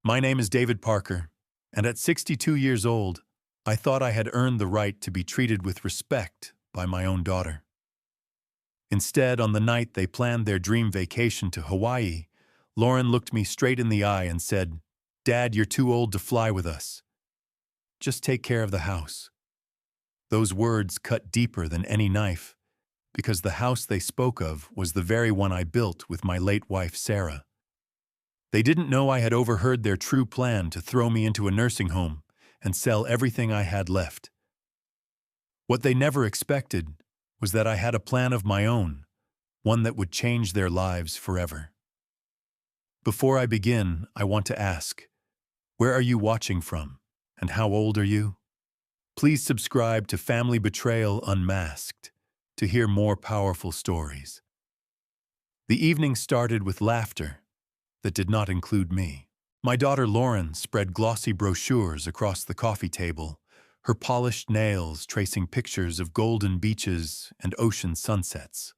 My name is David Parker, and at 62 years old, I thought I had earned the right to be treated with respect by my own daughter. Instead, on the night they planned their dream vacation to Hawaii, Lauren looked me straight in the eye and said, "Dad, you're too old to fly with us. Just take care of the house." Those words cut deeper than any knife, because the house they spoke of was the very one I built with my late wife, Sarah. They didn't know I had overheard their true plan to throw me into a nursing home and sell everything I had left. What they never expected was that I had a plan of my own, one that would change their lives forever. Before I begin, I want to ask, where are you watching from, and how old are you? Please subscribe to Family Betrayal Unmasked to hear more powerful stories. The evening started with laughter that did not include me. My daughter Lauren spread glossy brochures across the coffee table, her polished nails tracing pictures of golden beaches and ocean sunsets.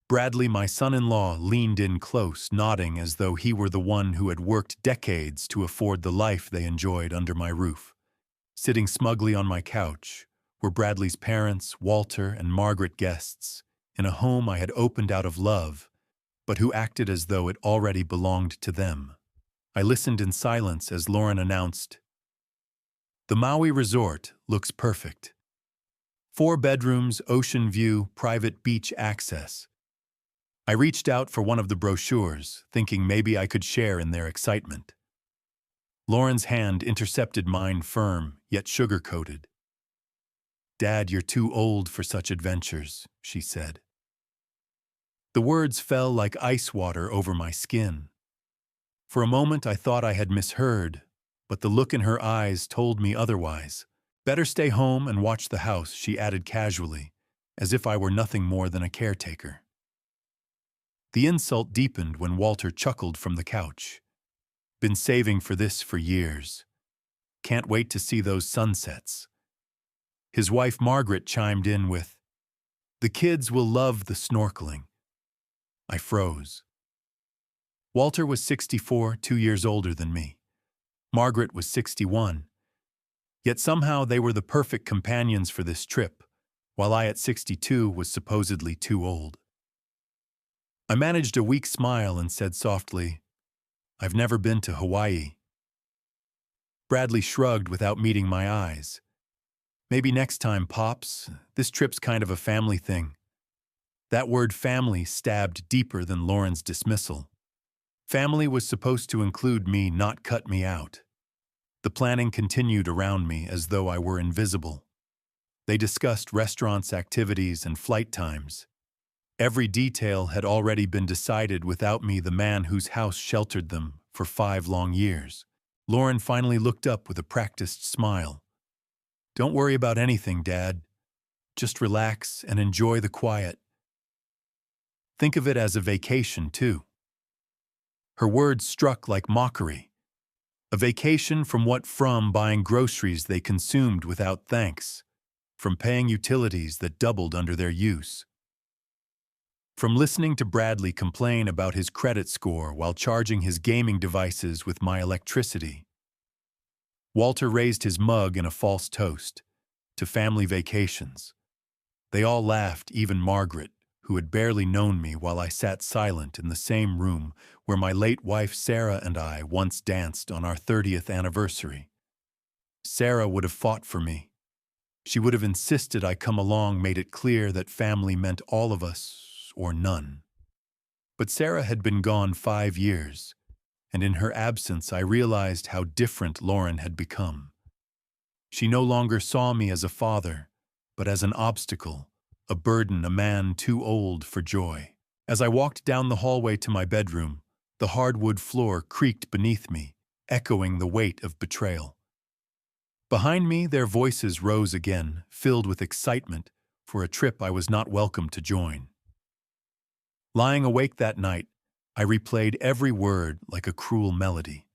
Bradley, my son-in-law, leaned in close, nodding as though he were the one who had worked decades to afford the life they enjoyed under my roof. Sitting smugly on my couch were Bradley's parents, Walter, and Margaret, guests, in a home I had opened out of love, but who acted as though it already belonged to them. I listened in silence as Lauren announced, "The Maui resort looks perfect. 4 bedrooms, ocean view, private beach access." I reached out for one of the brochures, thinking maybe I could share in their excitement. Lauren's hand intercepted mine, firm, yet sugar-coated. "Dad, you're too old for such adventures," she said. The words fell like ice water over my skin. For a moment I thought I had misheard, but the look in her eyes told me otherwise. "Better stay home and watch the house," she added casually, as if I were nothing more than a caretaker. The insult deepened when Walter chuckled from the couch. "Been saving for this for years. Can't wait to see those sunsets." His wife Margaret chimed in with, "The kids will love the snorkeling." I froze. Walter was 64, 2 years older than me. Margaret was 61. Yet somehow they were the perfect companions for this trip, while I at 62 was supposedly too old. I managed a weak smile and said softly, "I've never been to Hawaii." Bradley shrugged without meeting my eyes. "Maybe next time, Pops. This trip's kind of a family thing." That word family stabbed deeper than Lauren's dismissal. Family was supposed to include me, not cut me out. The planning continued around me as though I were invisible. They discussed restaurants, activities, and flight times. Every detail had already been decided without me, the man whose house sheltered them for 5 long years. Lauren finally looked up with a practiced smile. "Don't worry about anything, Dad. Just relax and enjoy the quiet. Think of it as a vacation, too." Her words struck like mockery. A vacation from what? From buying groceries they consumed without thanks, from paying utilities that doubled under their use, from listening to Bradley complain about his credit score while charging his gaming devices with my electricity. Walter raised his mug in a false toast to family vacations. They all laughed, even Margaret, who had barely known me, while I sat silent in the same room where my late wife Sarah and I once danced on our 30th anniversary. Sarah would have fought for me. She would have insisted I come along, made it clear that family meant all of us or none. But Sarah had been gone 5 years, and in her absence I realized how different Lauren had become. She no longer saw me as a father, but as an obstacle, a burden, a man too old for joy. As I walked down the hallway to my bedroom, the hardwood floor creaked beneath me, echoing the weight of betrayal. Behind me, their voices rose again, filled with excitement for a trip I was not welcome to join. Lying awake that night, I replayed every word like a cruel melody.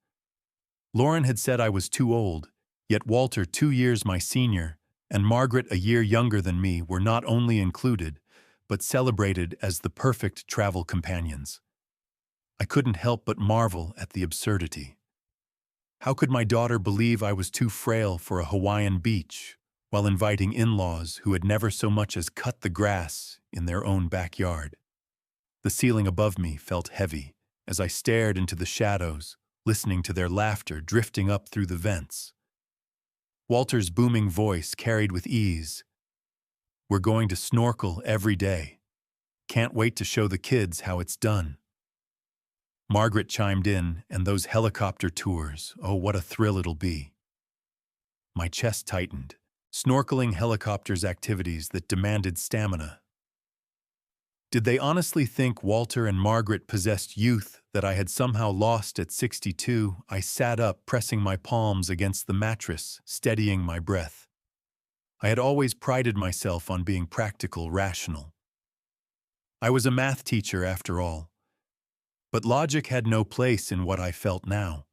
Lauren had said I was too old, yet Walter, 2 years my senior, and Margaret, a year younger than me, were not only included, but celebrated as the perfect travel companions. I couldn't help but marvel at the absurdity. How could my daughter believe I was too frail for a Hawaiian beach while inviting in-laws who had never so much as cut the grass in their own backyard? The ceiling above me felt heavy as I stared into the shadows, listening to their laughter drifting up through the vents. Walter's booming voice carried with ease. "We're going to snorkel every day. Can't wait to show the kids how it's done." Margaret chimed in, "And those helicopter tours, oh, what a thrill it'll be." My chest tightened. Snorkeling helicopters activities that demanded stamina. Did they honestly think Walter and Margaret possessed youth that I had somehow lost at 62? I sat up, pressing my palms against the mattress, steadying my breath. I had always prided myself on being practical, rational. I was a math teacher, after all. But logic had no place in what I felt now.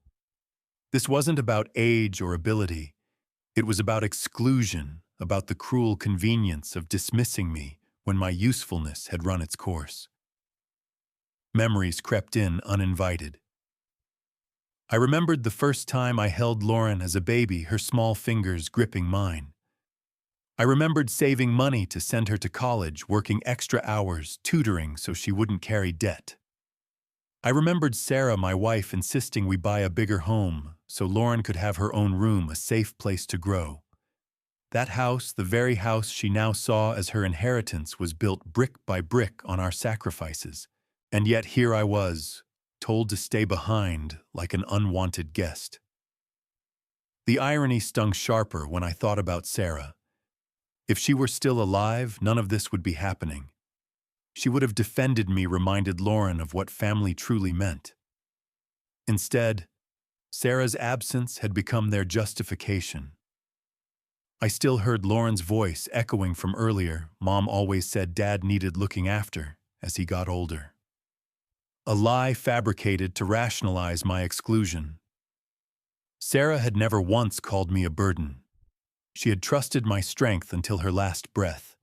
This wasn't about age or ability. It was about exclusion, about the cruel convenience of dismissing me when my usefulness had run its course. Memories crept in uninvited. I remembered the first time I held Lauren as a baby, her small fingers gripping mine. I remembered saving money to send her to college, working extra hours, tutoring so she wouldn't carry debt. I remembered Sarah, my wife, insisting we buy a bigger home so Lauren could have her own room, a safe place to grow. That house, the very house she now saw as her inheritance, was built brick by brick on our sacrifices. And yet here I was, told to stay behind like an unwanted guest. The irony stung sharper when I thought about Sarah. If she were still alive, none of this would be happening. She would have defended me, reminded Lauren of what family truly meant. Instead, Sarah's absence had become their justification. I still heard Lauren's voice echoing from earlier. Mom always said Dad needed looking after as he got older. A lie fabricated to rationalize my exclusion. Sarah had never once called me a burden. She had trusted my strength until her last breath.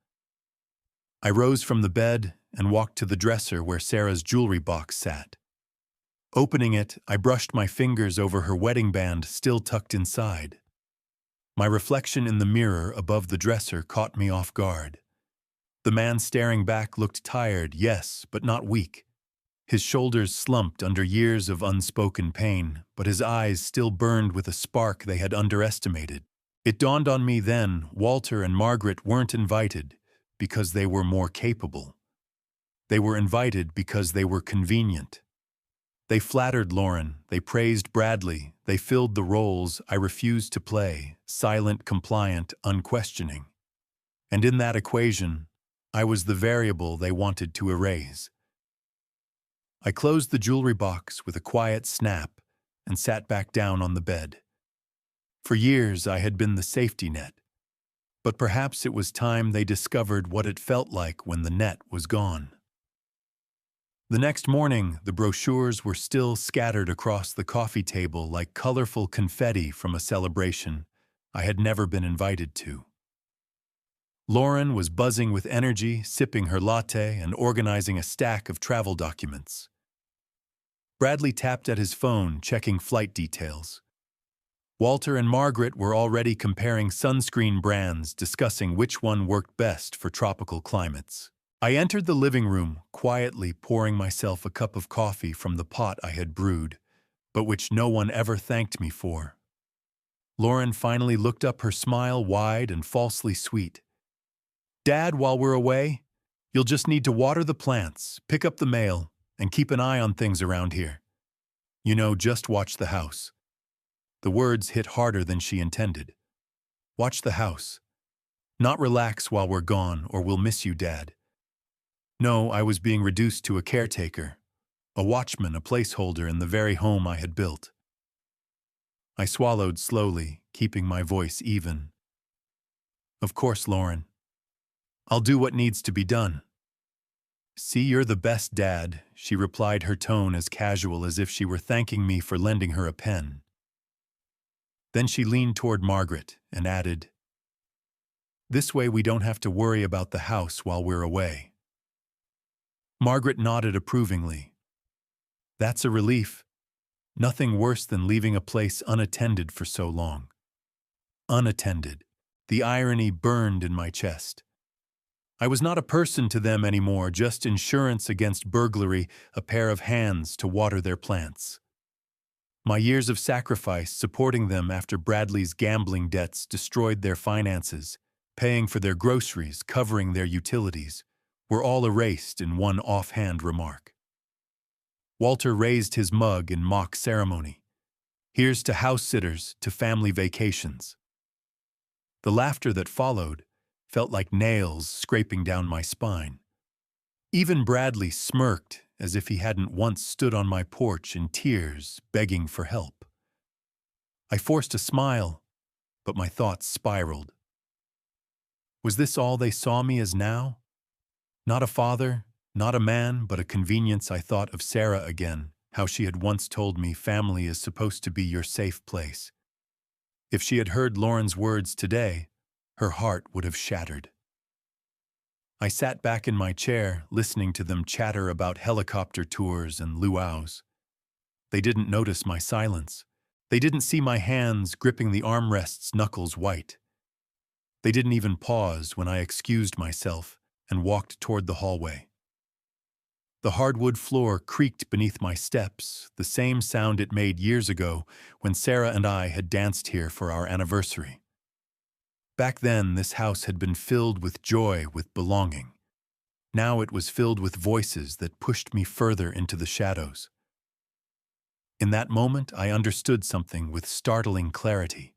I rose from the bed and walked to the dresser where Sarah's jewelry box sat. Opening it, I brushed my fingers over her wedding band still tucked inside. My reflection in the mirror above the dresser caught me off guard. The man staring back looked tired, yes, but not weak. His shoulders slumped under years of unspoken pain, but his eyes still burned with a spark they had underestimated. It dawned on me then, Walter and Margaret weren't invited because they were more capable. They were invited because they were convenient. They flattered Lauren, they praised Bradley, they filled the roles I refused to play, silent, compliant, unquestioning. And in that equation, I was the variable they wanted to erase. I closed the jewelry box with a quiet snap and sat back down on the bed. For years I had been the safety net, but perhaps it was time they discovered what it felt like when the net was gone. The next morning, the brochures were still scattered across the coffee table like colorful confetti from a celebration I had never been invited to. Lauren was buzzing with energy, sipping her latte and organizing a stack of travel documents. Bradley tapped at his phone, checking flight details. Walter and Margaret were already comparing sunscreen brands, discussing which one worked best for tropical climates. I entered the living room, quietly pouring myself a cup of coffee from the pot I had brewed, but which no one ever thanked me for. Lauren finally looked up, her smile wide and falsely sweet. "Dad, while we're away, you'll just need to water the plants, pick up the mail, and keep an eye on things around here. You know, just watch the house." The words hit harder than she intended. Watch the house. Not relax while we're gone, or we'll miss you, Dad. No, I was being reduced to a caretaker, a watchman, a placeholder in the very home I had built. I swallowed slowly, keeping my voice even. "Of course, Lauren. I'll do what needs to be done." "See, you're the best, Dad," she replied, her tone as casual as if she were thanking me for lending her a pen. Then she leaned toward Margaret and added, "This way we don't have to worry about the house while we're away." Margaret nodded approvingly. "That's a relief. Nothing worse than leaving a place unattended for so long. Unattended. The irony burned in my chest. I was not a person to them anymore, just insurance against burglary, a pair of hands to water their plants. My years of sacrifice supporting them after Bradley's gambling debts destroyed their finances, paying for their groceries, covering their utilities, were all erased in one offhand remark. Walter raised his mug in mock ceremony. Here's to house sitters, to family vacations. The laughter that followed felt like nails scraping down my spine. Even Bradley smirked as if he hadn't once stood on my porch in tears, begging for help. I forced a smile, but my thoughts spiraled. Was this all they saw me as now? Not a father, not a man, but a convenience. I thought of Sarah again, how she had once told me family is supposed to be your safe place. If she had heard Lauren's words today, her heart would have shattered. I sat back in my chair, listening to them chatter about helicopter tours and luau's. They didn't notice my silence. They didn't see my hands gripping the armrests, knuckles white. They didn't even pause when I excused myself and walked toward the hallway. The hardwood floor creaked beneath my steps, the same sound it made years ago when Sarah and I had danced here for our anniversary. Back then, this house had been filled with joy, with belonging. Now it was filled with voices that pushed me further into the shadows. In that moment, I understood something with startling clarity.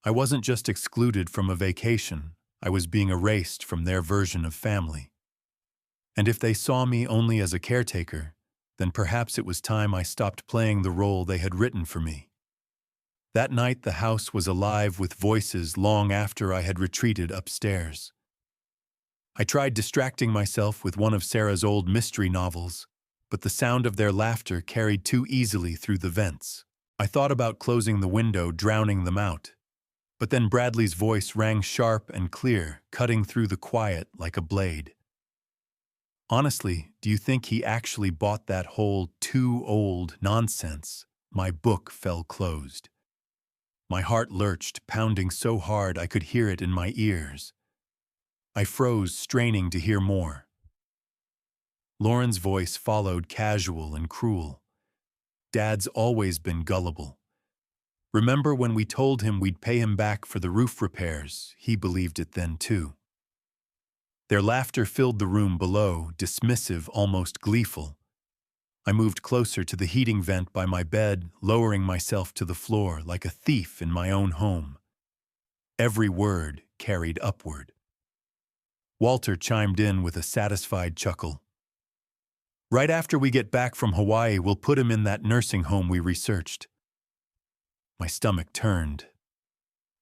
I wasn't just excluded from a vacation, I was being erased from their version of family. And if they saw me only as a caretaker, then perhaps it was time I stopped playing the role they had written for me. That night, the house was alive with voices long after I had retreated upstairs. I tried distracting myself with one of Sarah's old mystery novels, but the sound of their laughter carried too easily through the vents. I thought about closing the window, drowning them out. But then Bradley's voice rang sharp and clear, cutting through the quiet like a blade. Honestly, do you think he actually bought that whole too old nonsense? My book fell closed. My heart lurched, pounding so hard I could hear it in my ears. I froze, straining to hear more. Lauren's voice followed, casual and cruel. Dad's always been gullible. Remember when we told him we'd pay him back for the roof repairs? He believed it then too. Their laughter filled the room below, dismissive, almost gleeful. I moved closer to the heating vent by my bed, lowering myself to the floor like a thief in my own home. Every word carried upward. Walter chimed in with a satisfied chuckle. Right after we get back from Hawaii, we'll put him in that nursing home we researched. My stomach turned.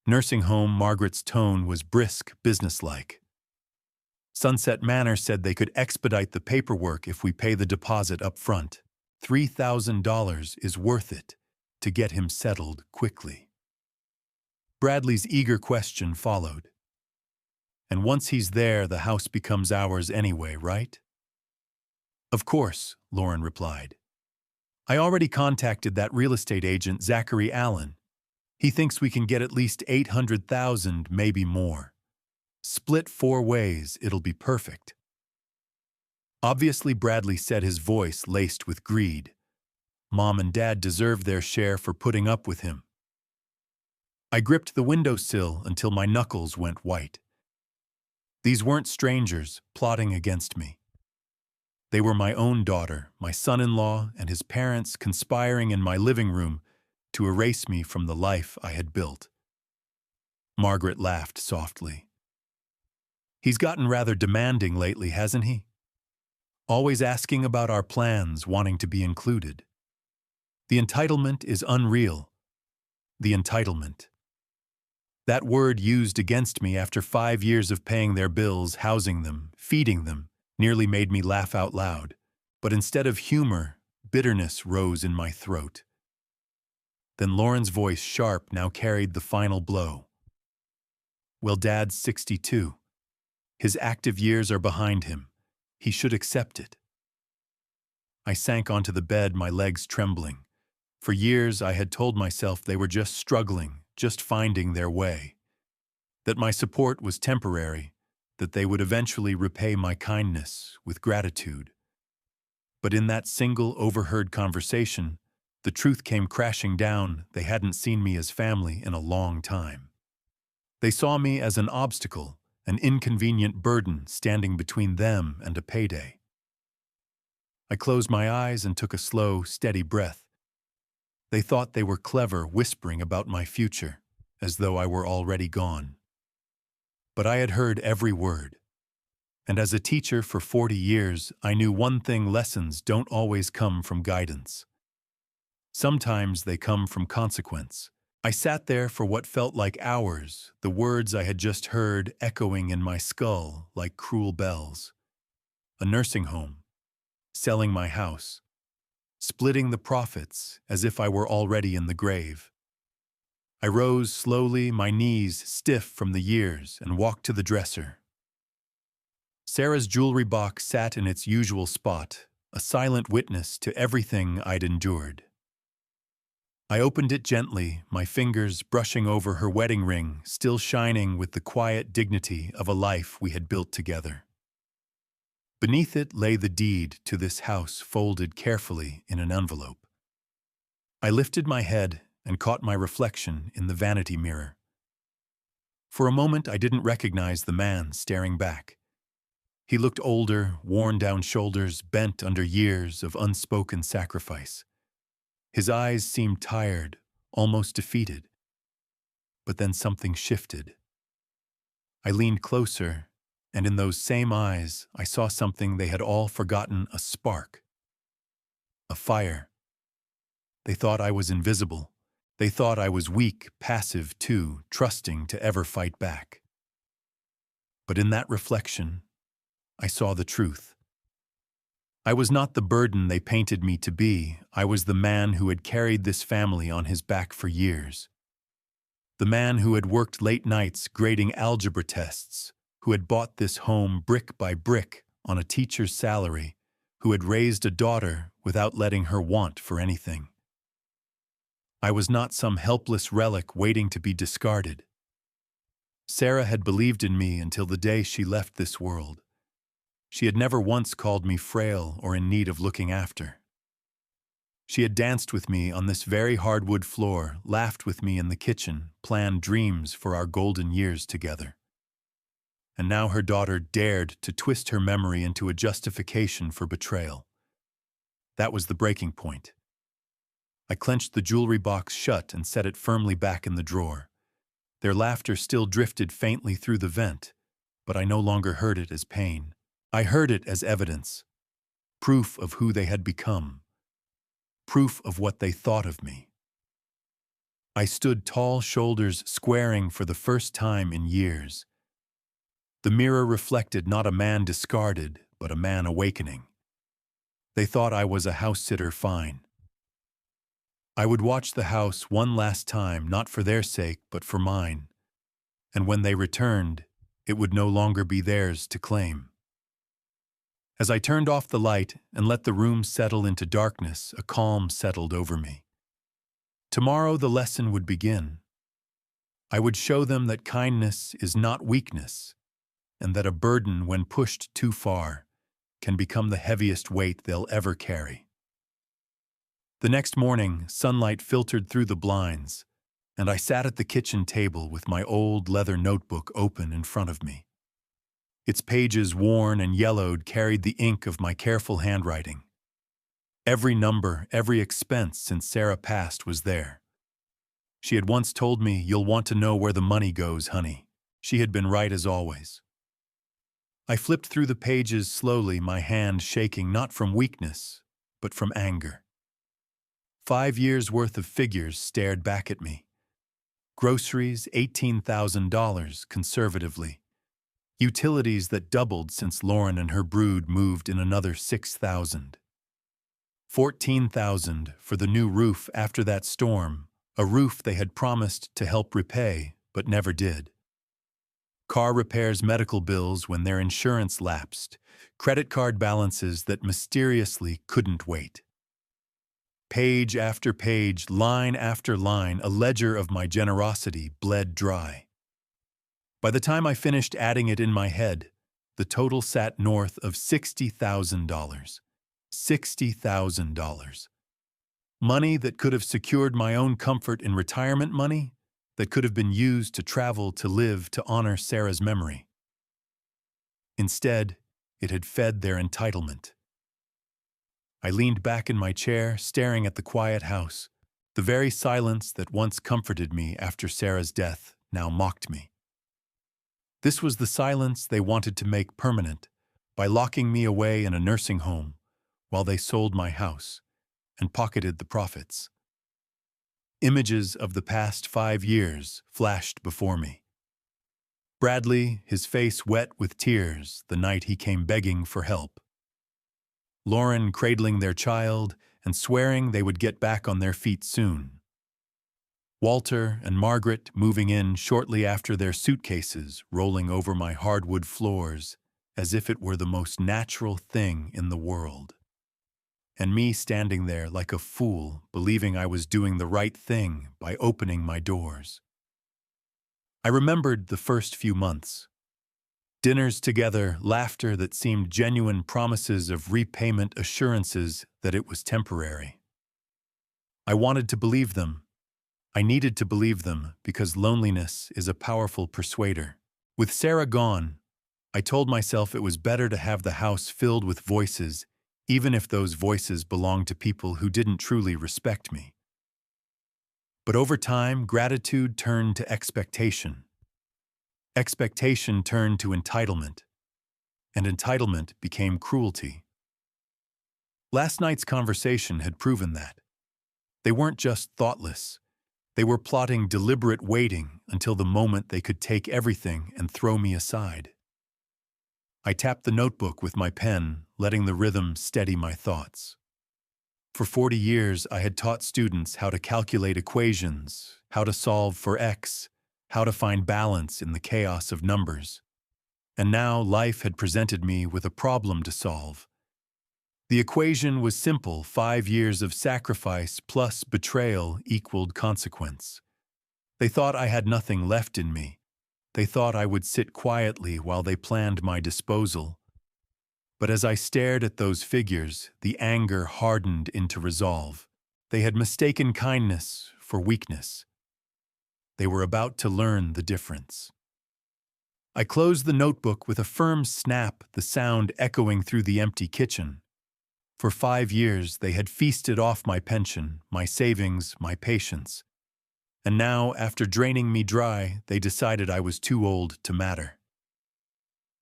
Nursing home, Margaret's tone was brisk, businesslike. Sunset Manor said they could expedite the paperwork if we pay the deposit up front. $3,000 is worth it to get him settled quickly. Bradley's eager question followed. And once he's there, the house becomes ours anyway, right? Of course, Lauren replied. I already contacted that real estate agent, Zachary Allen. He thinks we can get at least $800,000, maybe more. Split 4 ways, it'll be perfect. Obviously, Bradley said, his voice laced with greed. Mom and Dad deserved their share for putting up with him. I gripped the windowsill until my knuckles went white. These weren't strangers plotting against me. They were my own daughter, my son-in-law, and his parents conspiring in my living room to erase me from the life I had built. Margaret laughed softly. He's gotten rather demanding lately, hasn't he? Always asking about our plans, wanting to be included. The entitlement is unreal. The entitlement. That word used against me after 5 years of paying their bills, housing them, feeding them, nearly made me laugh out loud. But instead of humor, bitterness rose in my throat. Then Lauren's voice, sharp, now carried the final blow. Well, Dad's 62. His active years are behind him. He should accept it. I sank onto the bed, my legs trembling. For years, I had told myself they were just struggling, just finding their way, that my support was temporary, that they would eventually repay my kindness with gratitude. But in that single overheard conversation, the truth came crashing down. They hadn't seen me as family in a long time. They saw me as an obstacle, an inconvenient burden standing between them and a payday. I closed my eyes and took a slow, steady breath. They thought they were clever, whispering about my future, as though I were already gone. But I had heard every word. And as a teacher for 40 years, I knew one thing: lessons don't always come from guidance. Sometimes they come from consequence. I sat there for what felt like hours, the words I had just heard echoing in my skull like cruel bells. A nursing home, selling my house, splitting the profits as if I were already in the grave. I rose slowly, my knees stiff from the years, and walked to the dresser. Sarah's jewelry box sat in its usual spot, a silent witness to everything I'd endured. I opened it gently, my fingers brushing over her wedding ring, still shining with the quiet dignity of a life we had built together. Beneath it lay the deed to this house, folded carefully in an envelope. I lifted my head and caught my reflection in the vanity mirror. For a moment, I didn't recognize the man staring back. He looked older, worn-down shoulders bent under years of unspoken sacrifice. His eyes seemed tired, almost defeated. But then something shifted. I leaned closer, and in those same eyes, I saw something they had all forgotten: a spark. A fire. They thought I was invisible. They thought I was weak, passive too, trusting to ever fight back. But in that reflection, I saw the truth. I was not the burden they painted me to be. I was the man who had carried this family on his back for years. The man who had worked late nights grading algebra tests, who had bought this home brick by brick on a teacher's salary, who had raised a daughter without letting her want for anything. I was not some helpless relic waiting to be discarded. Sarah had believed in me until the day she left this world. She had never once called me frail or in need of looking after. She had danced with me on this very hardwood floor, laughed with me in the kitchen, planned dreams for our golden years together. And now her daughter dared to twist her memory into a justification for betrayal. That was the breaking point. I clenched the jewelry box shut and set it firmly back in the drawer. Their laughter still drifted faintly through the vent, but I no longer heard it as pain. I heard it as evidence, proof of who they had become, proof of what they thought of me. I stood tall, shoulders squaring for the first time in years. The mirror reflected not a man discarded, but a man awakening. They thought I was a house-sitter, fine. I would watch the house one last time, not for their sake, but for mine. And when they returned, it would no longer be theirs to claim. As I turned off the light and let the room settle into darkness, a calm settled over me. Tomorrow the lesson would begin. I would show them that kindness is not weakness, and that a burden, when pushed too far, can become the heaviest weight they'll ever carry. The next morning, sunlight filtered through the blinds, and I sat at the kitchen table with my old leather notebook open in front of me. Its pages, worn and yellowed, carried the ink of my careful handwriting. Every number, every expense since Sarah passed was there. She had once told me, "You'll want to know where the money goes, honey." She had been right as always. I flipped through the pages slowly, my hand shaking not from weakness, but from anger. 5 years' worth of figures stared back at me. Groceries, $18,000 conservatively. Utilities that doubled since Lauren and her brood moved in another 6,000. 14,000 for the new roof after that storm, a roof they had promised to help repay, but never did. Car repairs, medical bills when their insurance lapsed, credit card balances that mysteriously couldn't wait. Page after page, line after line, a ledger of my generosity bled dry. By the time I finished adding it in my head, the total sat north of $60,000. $60,000. Money that could have secured my own comfort in retirement money, that could have been used to travel, to live, to honor Sarah's memory. Instead, it had fed their entitlement. I leaned back in my chair, staring at the quiet house. The very silence that once comforted me after Sarah's death now mocked me. This was the silence they wanted to make permanent by locking me away in a nursing home while they sold my house and pocketed the profits. Images of the past 5 years flashed before me. Bradley, his face wet with tears the night he came begging for help. Lauren cradling their child and swearing they would get back on their feet soon. Walter and Margaret moving in shortly after, their suitcases rolling over my hardwood floors as if it were the most natural thing in the world. And me standing there like a fool, believing I was doing the right thing by opening my doors. I remembered the first few months. Dinners together, laughter that seemed genuine, promises of repayment, assurances that it was temporary. I wanted to believe them. I needed to believe them because loneliness is a powerful persuader. With Sarah gone, I told myself it was better to have the house filled with voices, even if those voices belonged to people who didn't truly respect me. But over time, gratitude turned to expectation. Expectation turned to entitlement, and entitlement became cruelty. Last night's conversation had proven that. They weren't just thoughtless. They were plotting deliberate waiting until the moment they could take everything and throw me aside. I tapped the notebook with my pen, letting the rhythm steady my thoughts. For 40 years, I had taught students how to calculate equations, how to solve for X, how to find balance in the chaos of numbers. And now life had presented me with a problem to solve. The equation was simple: 5 years of sacrifice plus betrayal equaled consequence. They thought I had nothing left in me. They thought I would sit quietly while they planned my disposal. But as I stared at those figures, the anger hardened into resolve. They had mistaken kindness for weakness. They were about to learn the difference. I closed the notebook with a firm snap, the sound echoing through the empty kitchen. For 5 years, they had feasted off my pension, my savings, my patience. And now, after draining me dry, they decided I was too old to matter.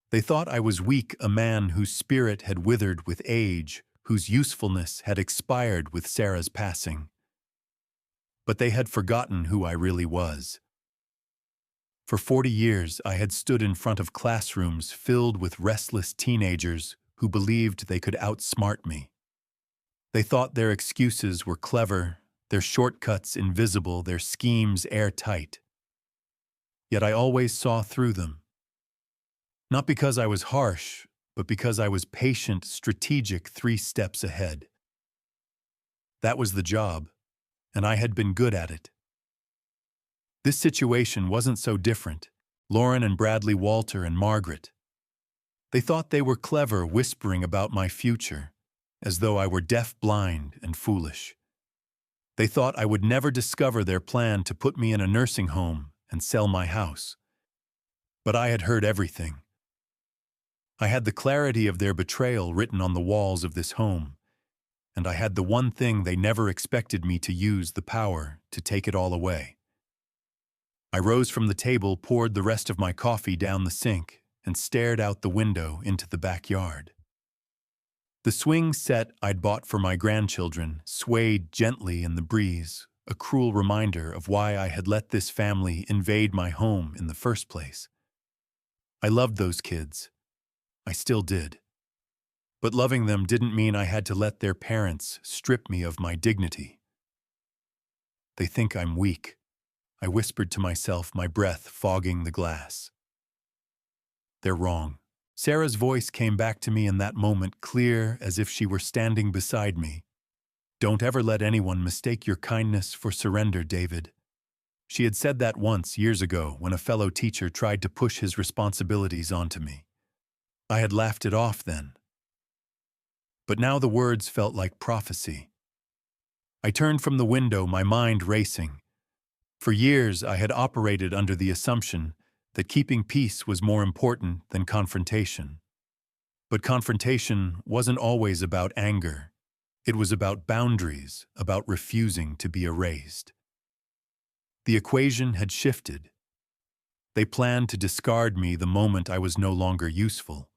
They thought I was weak, a man whose spirit had withered with age, whose usefulness had expired with Sarah's passing. But they had forgotten who I really was. For 40 years, I had stood in front of classrooms filled with restless teenagers who believed they could outsmart me. They thought their excuses were clever, their shortcuts invisible, their schemes airtight. Yet I always saw through them. Not because I was harsh, but because I was patient, strategic, 3 steps ahead. That was the job, and I had been good at it. This situation wasn't so different. Lauren and Bradley, Walter and Margaret. They thought they were clever, whispering about my future, as though I were deaf-blind and foolish. They thought I would never discover their plan to put me in a nursing home and sell my house. But I had heard everything. I had the clarity of their betrayal written on the walls of this home, and I had the one thing they never expected me to use: the power to take it all away. I rose from the table, poured the rest of my coffee down the sink, and stared out the window into the backyard. The swing set I'd bought for my grandchildren swayed gently in the breeze, a cruel reminder of why I had let this family invade my home in the first place. I loved those kids. I still did. But loving them didn't mean I had to let their parents strip me of my dignity. They think I'm weak, I whispered to myself, my breath fogging the glass. They're wrong. Sarah's voice came back to me in that moment, clear as if she were standing beside me. Don't ever let anyone mistake your kindness for surrender, David. She had said that once, years ago, when a fellow teacher tried to push his responsibilities onto me. I had laughed it off then. But now the words felt like prophecy. I turned from the window, my mind racing. For years, I had operated under the assumption that keeping peace was more important than confrontation. But confrontation wasn't always about anger. It was about boundaries, about refusing to be erased. The equation had shifted. They planned to discard me the moment I was no longer useful.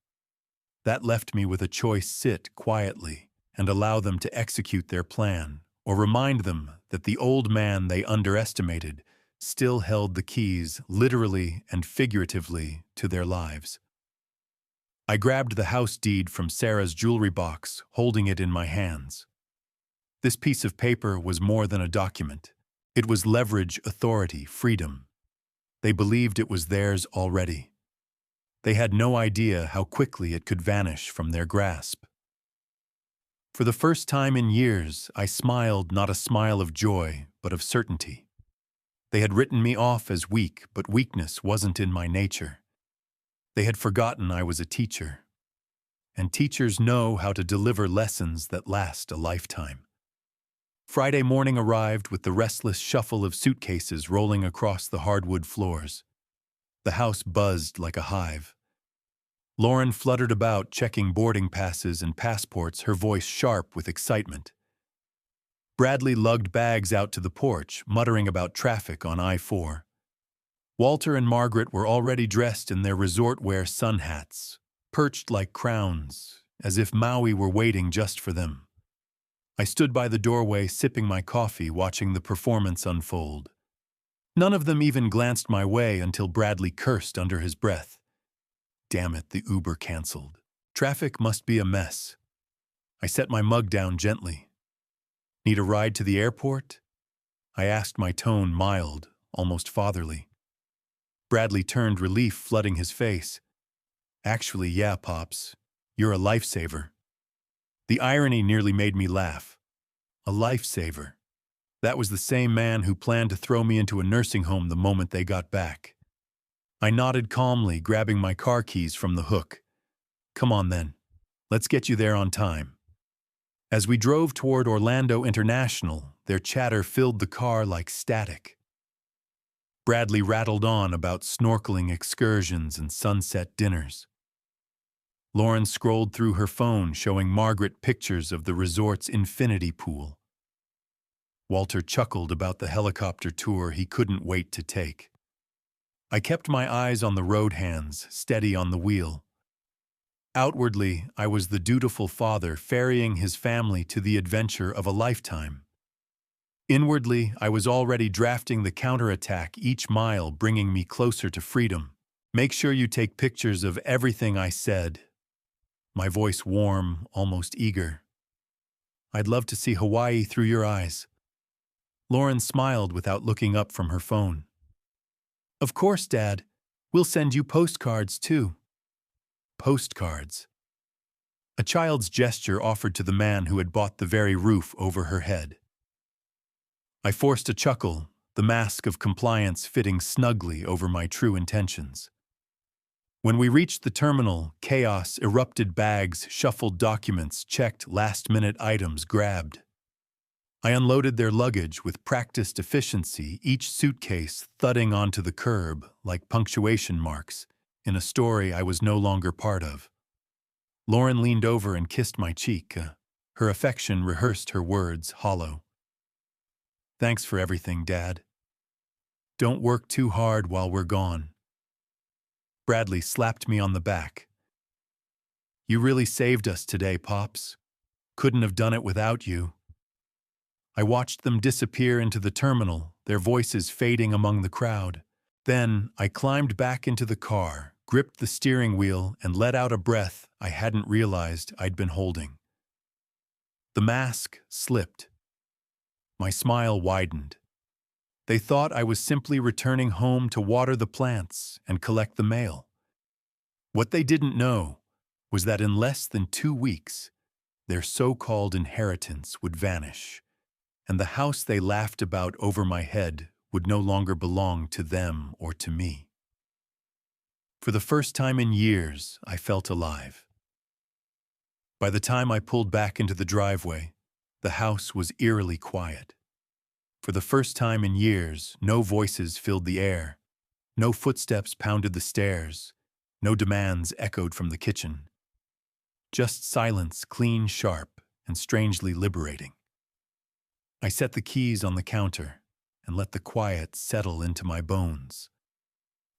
That left me with a choice: sit quietly and allow them to execute their plan, or remind them that the old man they underestimated still held the keys, literally and figuratively, to their lives. I grabbed the house deed from Sarah's jewelry box, holding it in my hands. This piece of paper was more than a document. It was leverage, authority, freedom. They believed it was theirs already. They had no idea how quickly it could vanish from their grasp. For the first time in years, I smiled, not a smile of joy, but of certainty. They had written me off as weak, but weakness wasn't in my nature. They had forgotten I was a teacher. And teachers know how to deliver lessons that last a lifetime. Friday morning arrived with the restless shuffle of suitcases rolling across the hardwood floors. The house buzzed like a hive. Lauren fluttered about, checking boarding passes and passports, her voice sharp with excitement. Bradley lugged bags out to the porch, muttering about traffic on I-4. Walter and Margaret were already dressed in their resort-wear sun hats, perched like crowns, as if Maui were waiting just for them. I stood by the doorway, sipping my coffee, watching the performance unfold. None of them even glanced my way until Bradley cursed under his breath. Damn it, the Uber canceled. Traffic must be a mess. I set my mug down gently. Need a ride to the airport? I asked, my tone mild, almost fatherly. Bradley turned, relief flooding his face. Actually, yeah, Pops. You're a lifesaver. The irony nearly made me laugh. A lifesaver. That was the same man who planned to throw me into a nursing home the moment they got back. I nodded calmly, grabbing my car keys from the hook. Come on then. Let's get you there on time. As we drove toward Orlando International, their chatter filled the car like static. Bradley rattled on about snorkeling excursions and sunset dinners. Lauren scrolled through her phone, showing Margaret pictures of the resort's infinity pool. Walter chuckled about the helicopter tour he couldn't wait to take. I kept my eyes on the road hands, steady on the wheel. Outwardly, I was the dutiful father ferrying his family to the adventure of a lifetime. Inwardly, I was already drafting the counterattack, each mile bringing me closer to freedom. Make sure you take pictures of everything I said. My voice warm, almost eager. I'd love to see Hawaii through your eyes. Lauren smiled without looking up from her phone. Of course, Dad. We'll send you postcards, too. Postcards. A child's gesture offered to the man who had bought the very roof over her head. I forced a chuckle, the mask of compliance fitting snugly over my true intentions. When we reached the terminal, chaos erupted: bags, shuffled documents, checked, last-minute items grabbed. I unloaded their luggage with practiced efficiency, each suitcase thudding onto the curb like punctuation marks in a story I was no longer part of. Lauren leaned over and kissed my cheek. Her affection rehearsed her words, hollow. Thanks for everything, Dad. Don't work too hard while we're gone. Bradley slapped me on the back. You really saved us today, Pops. Couldn't have done it without you. I watched them disappear into the terminal, their voices fading among the crowd. Then I climbed back into the car, gripped the steering wheel, and let out a breath I hadn't realized I'd been holding. The mask slipped. My smile widened. They thought I was simply returning home to water the plants and collect the mail. What they didn't know was that in less than 2 weeks, their so-called inheritance would vanish, and the house they laughed about over my head would no longer belong to them or to me. For the first time in years, I felt alive. By the time I pulled back into the driveway, the house was eerily quiet. For the first time in years, no voices filled the air, no footsteps pounded the stairs, no demands echoed from the kitchen. Just silence, clean, sharp, and strangely liberating. I set the keys on the counter and let the quiet settle into my bones.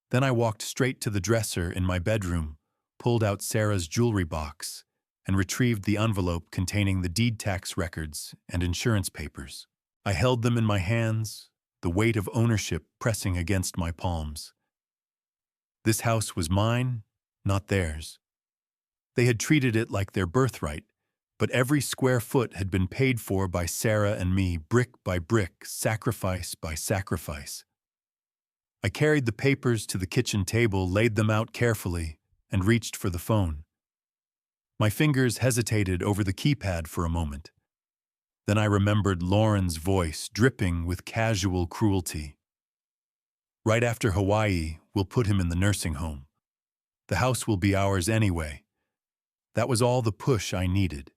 Then I walked straight to the dresser in my bedroom, pulled out Sarah's jewelry box, and retrieved the envelope containing the deed tax records and insurance papers. I held them in my hands, the weight of ownership pressing against my palms. This house was mine, not theirs. They had treated it like their birthright, but every square foot had been paid for by Sarah and me, brick by brick, sacrifice by sacrifice. I carried the papers to the kitchen table, laid them out carefully, and reached for the phone. My fingers hesitated over the keypad for a moment. Then I remembered Lauren's voice, dripping with casual cruelty. Right after Hawaii, we'll put him in the nursing home. The house will be ours anyway. That was all the push I needed.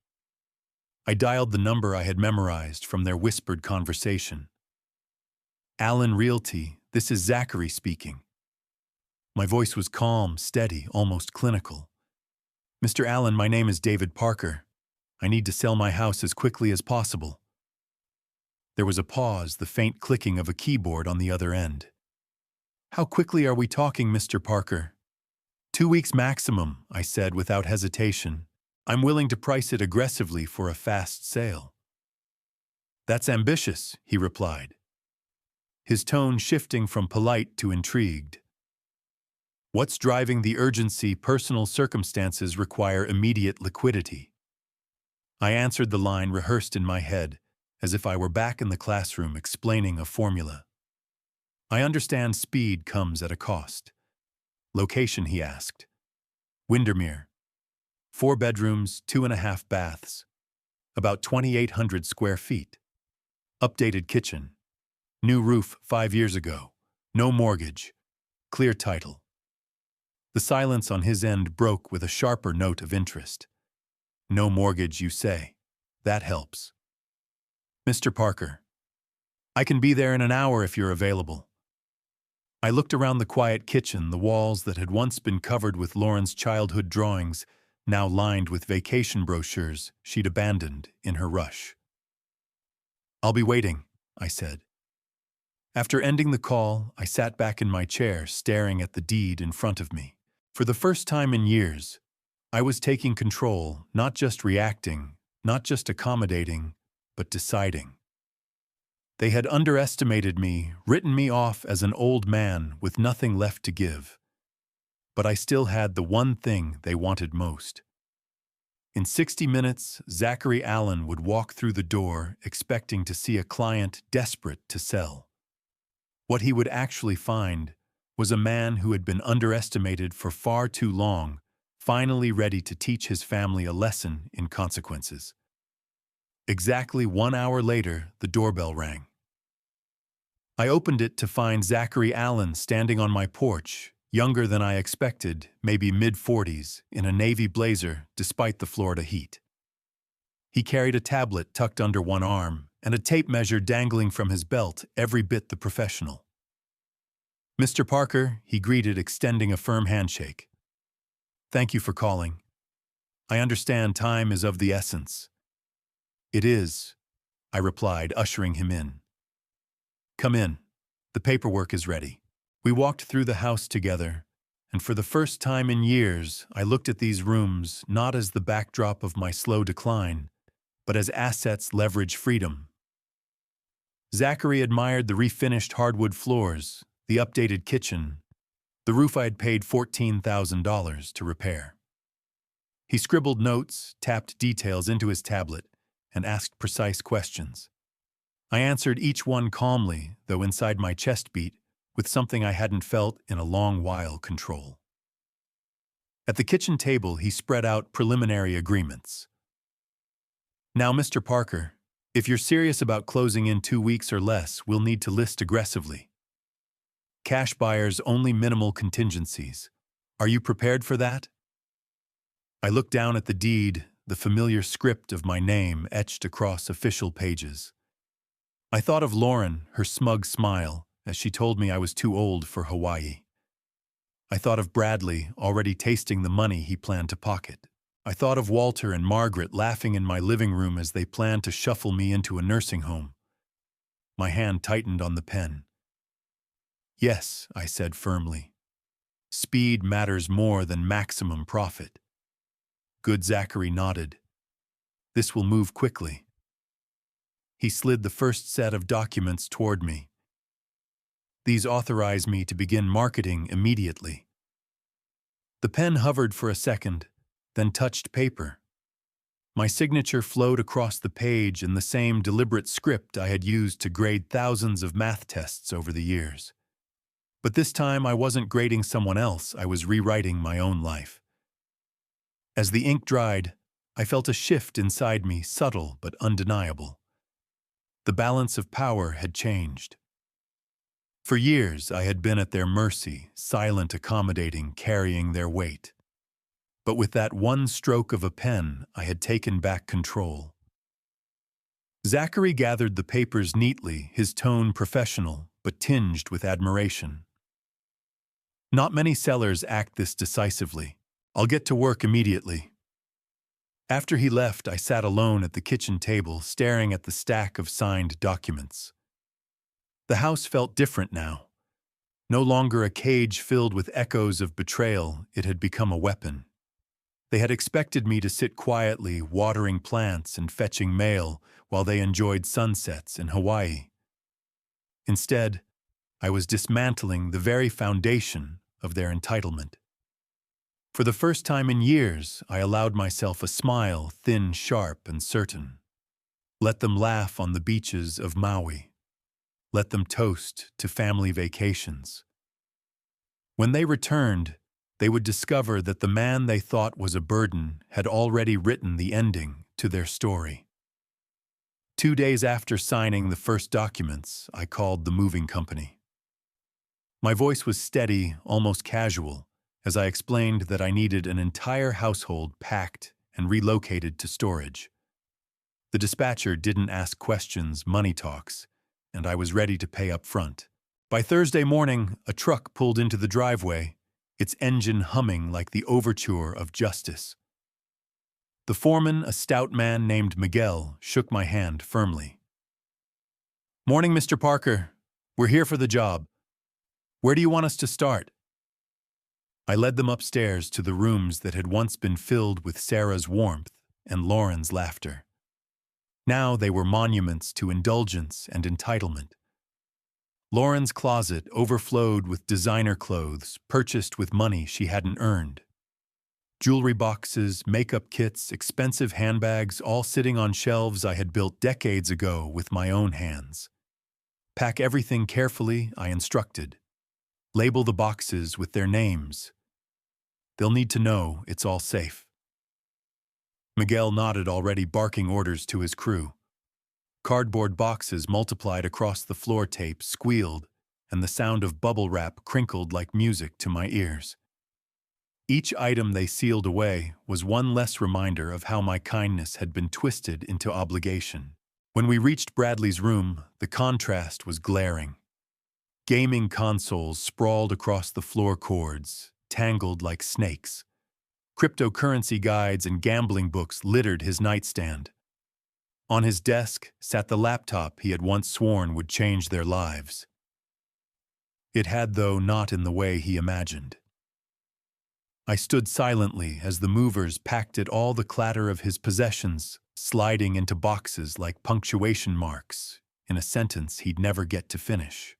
I dialed the number I had memorized from their whispered conversation. Allen Realty, this is Zachary speaking. My voice was calm, steady, almost clinical. Mr. Allen, my name is David Parker. I need to sell my house as quickly as possible. There was a pause, the faint clicking of a keyboard on the other end. How quickly are we talking, Mr. Parker? 2 weeks maximum, I said without hesitation. I'm willing to price it aggressively for a fast sale. That's ambitious, he replied, his tone shifting from polite to intrigued. What's driving the urgency? Personal circumstances require immediate liquidity. I answered the line rehearsed in my head, as if I were back in the classroom explaining a formula. I understand speed comes at a cost. Location, he asked. Windermere. 4 bedrooms, 2.5 baths. About 2,800 square feet. Updated kitchen. New roof 5 years ago. No mortgage. Clear title. The silence on his end broke with a sharper note of interest. No mortgage, you say. That helps. Mr. Parker. I can be there in an hour if you're available. I looked around the quiet kitchen, the walls that had once been covered with Lauren's childhood drawings, now lined with vacation brochures she'd abandoned in her rush. I'll be waiting, I said. After ending the call, I sat back in my chair, staring at the deed in front of me. For the first time in years, I was taking control, not just reacting, not just accommodating, but deciding. They had underestimated me, written me off as an old man with nothing left to give. But I still had the one thing they wanted most. In 60 minutes, Zachary Allen would walk through the door expecting to see a client desperate to sell. What he would actually find was a man who had been underestimated for far too long, finally ready to teach his family a lesson in consequences. Exactly 1 hour later, the doorbell rang. I opened it to find Zachary Allen standing on my porch, younger than I expected, maybe mid-40s, in a navy blazer despite the Florida heat. He carried a tablet tucked under one arm and a tape measure dangling from his belt, every bit the professional. Mr. Parker, he greeted, extending a firm handshake. Thank you for calling. I understand time is of the essence. It is, I replied, ushering him in. Come in. The paperwork is ready. We walked through the house together, and for the first time in years, I looked at these rooms not as the backdrop of my slow decline, but as assets leverage freedom. Zachary admired the refinished hardwood floors, the updated kitchen, the roof I had paid $14,000 to repair. He scribbled notes, tapped details into his tablet, and asked precise questions. I answered each one calmly, though inside my chest beat, with something I hadn't felt in a long while: control. At the kitchen table, he spread out preliminary agreements. Now, Mr. Parker, if you're serious about closing in 2 weeks or less, we'll need to list aggressively. Cash buyers only minimal contingencies. Are you prepared for that? I looked down at the deed, the familiar script of my name etched across official pages. I thought of Lauren, her smug smile, as she told me I was too old for Hawaii. I thought of Bradley, already tasting the money he planned to pocket. I thought of Walter and Margaret laughing in my living room as they planned to shuffle me into a nursing home. My hand tightened on the pen. Yes, I said firmly. Speed matters more than maximum profit. Good Zachary nodded. This will move quickly. He slid the first set of documents toward me. These authorize me to begin marketing immediately. The pen hovered for a second, then touched paper. My signature flowed across the page in the same deliberate script I had used to grade thousands of math tests over the years. But this time I wasn't grading someone else, I was rewriting my own life. As the ink dried, I felt a shift inside me, subtle but undeniable. The balance of power had changed. For years I had been at their mercy, silent, accommodating, carrying their weight. But with that one stroke of a pen, I had taken back control. Zachary gathered the papers neatly, his tone professional, but tinged with admiration. Not many sellers act this decisively. I'll get to work immediately. After he left, I sat alone at the kitchen table, staring at the stack of signed documents. The house felt different now. No longer a cage filled with echoes of betrayal, it had become a weapon. They had expected me to sit quietly, watering plants and fetching mail while they enjoyed sunsets in Hawaii. Instead, I was dismantling the very foundation of their entitlement. For the first time in years, I allowed myself a smile, thin, sharp, and certain. Let them laugh on the beaches of Maui. Let them toast to family vacations. When they returned, they would discover that the man they thought was a burden had already written the ending to their story. 2 days after signing the first documents, I called the moving company. My voice was steady, almost casual, as I explained that I needed an entire household packed and relocated to storage. The dispatcher didn't ask questions, money talks, and I was ready to pay up front. By Thursday morning, a truck pulled into the driveway, its engine humming like the overture of justice. The foreman, a stout man named Miguel, shook my hand firmly. "Morning, Mr. Parker. We're here for the job. Where do you want us to start?" I led them upstairs to the rooms that had once been filled with Sarah's warmth and Lauren's laughter. Now they were monuments to indulgence and entitlement. Lauren's closet overflowed with designer clothes purchased with money she hadn't earned. Jewelry boxes, makeup kits, expensive handbags, all sitting on shelves I had built decades ago with my own hands. Pack everything carefully, I instructed. Label the boxes with their names. They'll need to know it's all safe. Miguel nodded, already barking orders to his crew. Cardboard boxes multiplied across the floor, tape squealed, and the sound of bubble wrap crinkled like music to my ears. Each item they sealed away was one less reminder of how my kindness had been twisted into obligation. When we reached Bradley's room, the contrast was glaring. Gaming consoles sprawled across the floor, cords tangled like snakes. Cryptocurrency guides and gambling books littered his nightstand. On his desk sat the laptop he had once sworn would change their lives. It had, though not in the way he imagined. I stood silently as the movers packed at all the clatter of his possessions, sliding into boxes like punctuation marks in a sentence he'd never get to finish.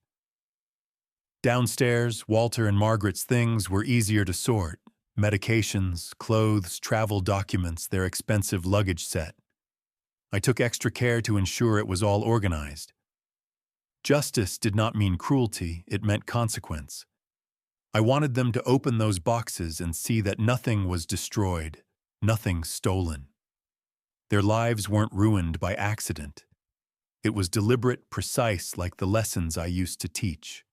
Downstairs, Walter and Margaret's things were easier to sort. Medications, clothes, travel documents, their expensive luggage set. I took extra care to ensure it was all organized. Justice did not mean cruelty, it meant consequence. I wanted them to open those boxes and see that nothing was destroyed, nothing stolen. Their lives weren't ruined by accident. It was deliberate, precise, like the lessons I used to teach.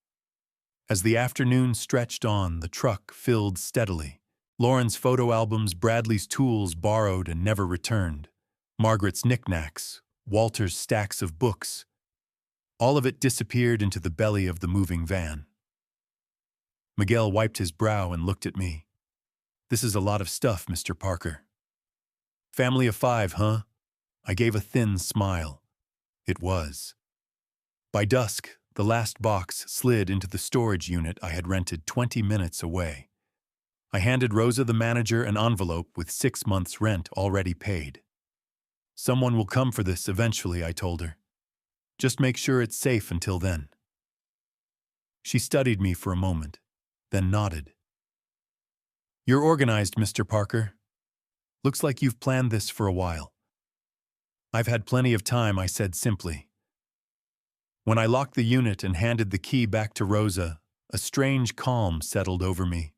As the afternoon stretched on, the truck filled steadily. Lauren's photo albums, Bradley's tools borrowed and never returned, Margaret's knickknacks, Walter's stacks of books. All of it disappeared into the belly of the moving van. Miguel wiped his brow and looked at me. "This is a lot of stuff, Mr. Parker." "Family of 5, huh?" I gave a thin smile. It was. By dusk, the last box slid into the storage unit I had rented 20 minutes away. I handed Rosa, the manager, an envelope with 6 months' rent already paid. "Someone will come for this eventually," I told her. "Just make sure it's safe until then." She studied me for a moment, then nodded. "You're organized, Mr. Parker. Looks like you've planned this for a while." "I've had plenty of time," I said simply. When I locked the unit and handed the key back to Rosa, a strange calm settled over me.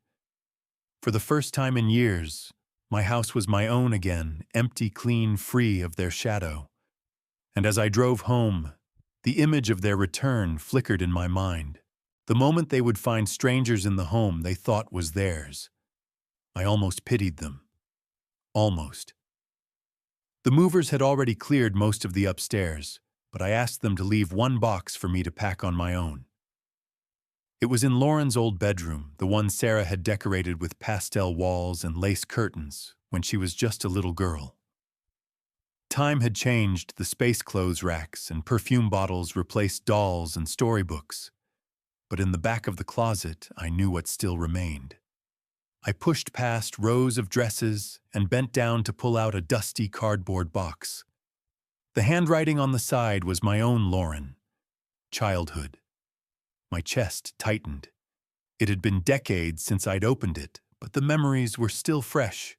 For the first time in years, my house was my own again, empty, clean, free of their shadow. And as I drove home, the image of their return flickered in my mind. The moment they would find strangers in the home they thought was theirs. I almost pitied them. Almost. The movers had already cleared most of the upstairs, but I asked them to leave one box for me to pack on my own. It was in Lauren's old bedroom, the one Sarah had decorated with pastel walls and lace curtains when she was just a little girl. Time had changed the space clothes racks, and perfume bottles replaced dolls and storybooks. But in the back of the closet, I knew what still remained. I pushed past rows of dresses and bent down to pull out a dusty cardboard box. The handwriting on the side was my own Lauren. Childhood. My chest tightened. It had been decades since I'd opened it, but the memories were still fresh.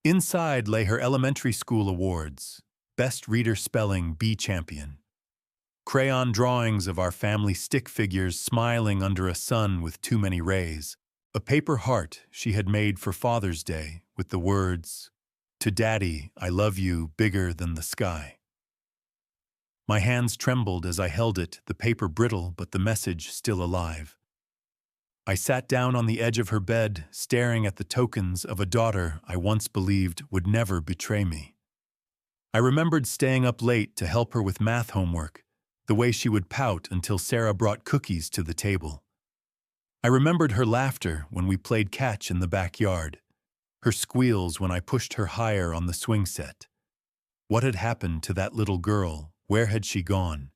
Inside lay her elementary school awards, Best Reader Spelling B Champion. Crayon drawings of our family stick figures smiling under a sun with too many rays. A paper heart she had made for Father's Day with the words, "To Daddy, I love you bigger than the sky." My hands trembled as I held it, the paper brittle but the message still alive. I sat down on the edge of her bed, staring at the tokens of a daughter I once believed would never betray me. I remembered staying up late to help her with math homework, the way she would pout until Sarah brought cookies to the table. I remembered her laughter when we played catch in the backyard, her squeals when I pushed her higher on the swing set. What had happened to that little girl? Where had she gone?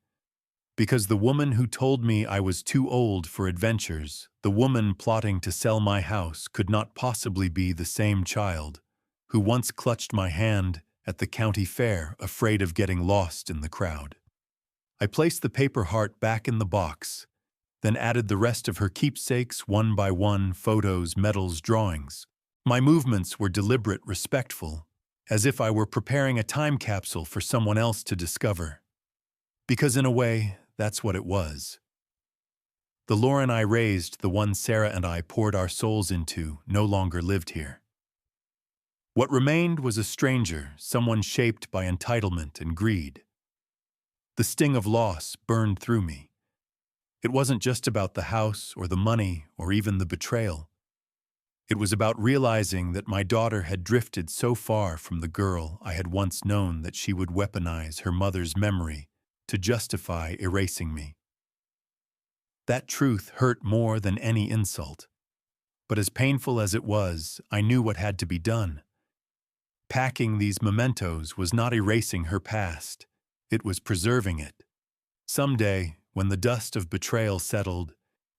Because the woman who told me I was too old for adventures, the woman plotting to sell my house, could not possibly be the same child who once clutched my hand at the county fair, afraid of getting lost in the crowd. I placed the paper heart back in the box, then added the rest of her keepsakes one by one, photos, medals, drawings. My movements were deliberate, respectful, as if I were preparing a time capsule for someone else to discover. Because in a way, that's what it was. The Lauren I raised, the one Sarah and I poured our souls into, no longer lived here. What remained was a stranger, someone shaped by entitlement and greed. The sting of loss burned through me. It wasn't just about the house or the money or even the betrayal. It was about realizing that my daughter had drifted so far from the girl I had once known that she would weaponize her mother's memory to justify erasing me. That truth hurt more than any insult. But as painful as it was, I knew what had to be done. Packing these mementos was not erasing her past. It was preserving it. Someday, when the dust of betrayal settled,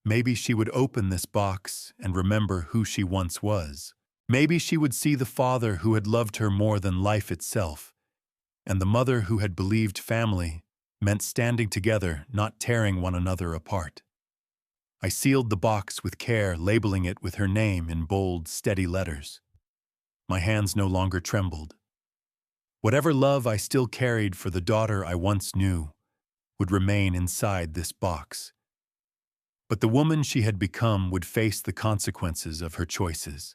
maybe she would open this box and remember who she once was. Maybe she would see the father who had loved her more than life itself, and the mother who had believed family meant standing together, not tearing one another apart. I sealed the box with care, labeling it with her name in bold, steady letters. My hands no longer trembled. Whatever love I still carried for the daughter I once knew would remain inside this box. But the woman she had become would face the consequences of her choices.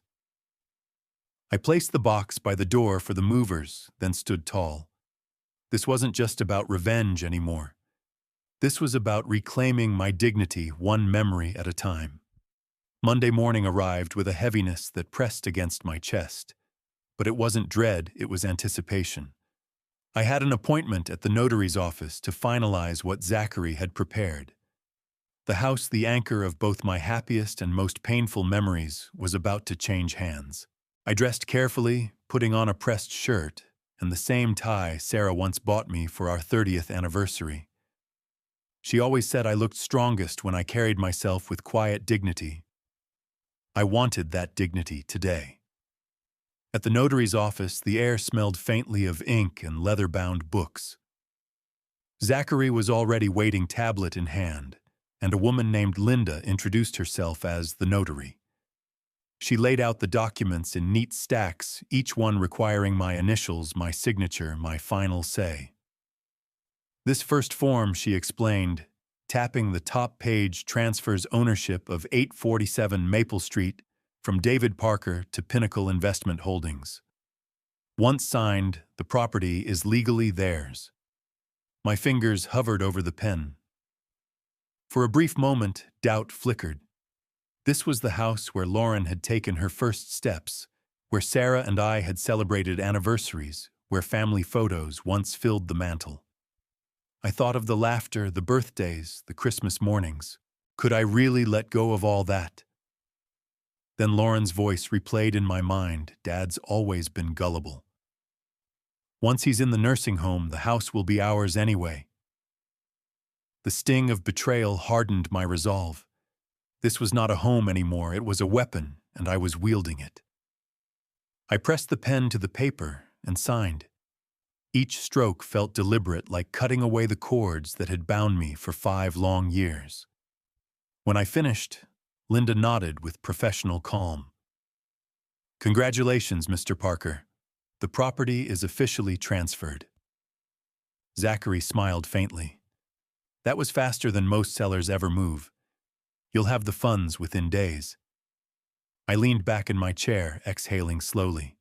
I placed the box by the door for the movers, then stood tall. This wasn't just about revenge anymore. This was about reclaiming my dignity one memory at a time. Monday morning arrived with a heaviness that pressed against my chest. But it wasn't dread, it was anticipation. I had an appointment at the notary's office to finalize what Zachary had prepared. The house, the anchor of both my happiest and most painful memories, was about to change hands. I dressed carefully, putting on a pressed shirt and the same tie Sarah once bought me for our 30th anniversary. She always said I looked strongest when I carried myself with quiet dignity. I wanted that dignity today. At the notary's office, the air smelled faintly of ink and leather-bound books. Zachary was already waiting, tablet in hand, and a woman named Linda introduced herself as the notary. She laid out the documents in neat stacks, each one requiring my initials, my signature, my final say. This first form, she explained, tapping the top page, transfers ownership of 847 Maple Street from David Parker to Pinnacle Investment Holdings. Once signed, the property is legally theirs. My fingers hovered over the pen. For a brief moment, doubt flickered. This was the house where Lauren had taken her first steps, where Sarah and I had celebrated anniversaries, where family photos once filled the mantel. I thought of the laughter, the birthdays, the Christmas mornings. Could I really let go of all that? Then Lauren's voice replayed in my mind. Dad's always been gullible. Once he's in the nursing home, the house will be ours anyway. The sting of betrayal hardened my resolve. This was not a home anymore, it was a weapon, and I was wielding it. I pressed the pen to the paper and signed. Each stroke felt deliberate, like cutting away the cords that had bound me for 5 long years. When I finished, Linda nodded with professional calm. "Congratulations, Mr. Parker. The property is officially transferred." Zachary smiled faintly. "That was faster than most sellers ever move. You'll have the funds within days." I leaned back in my chair, exhaling slowly.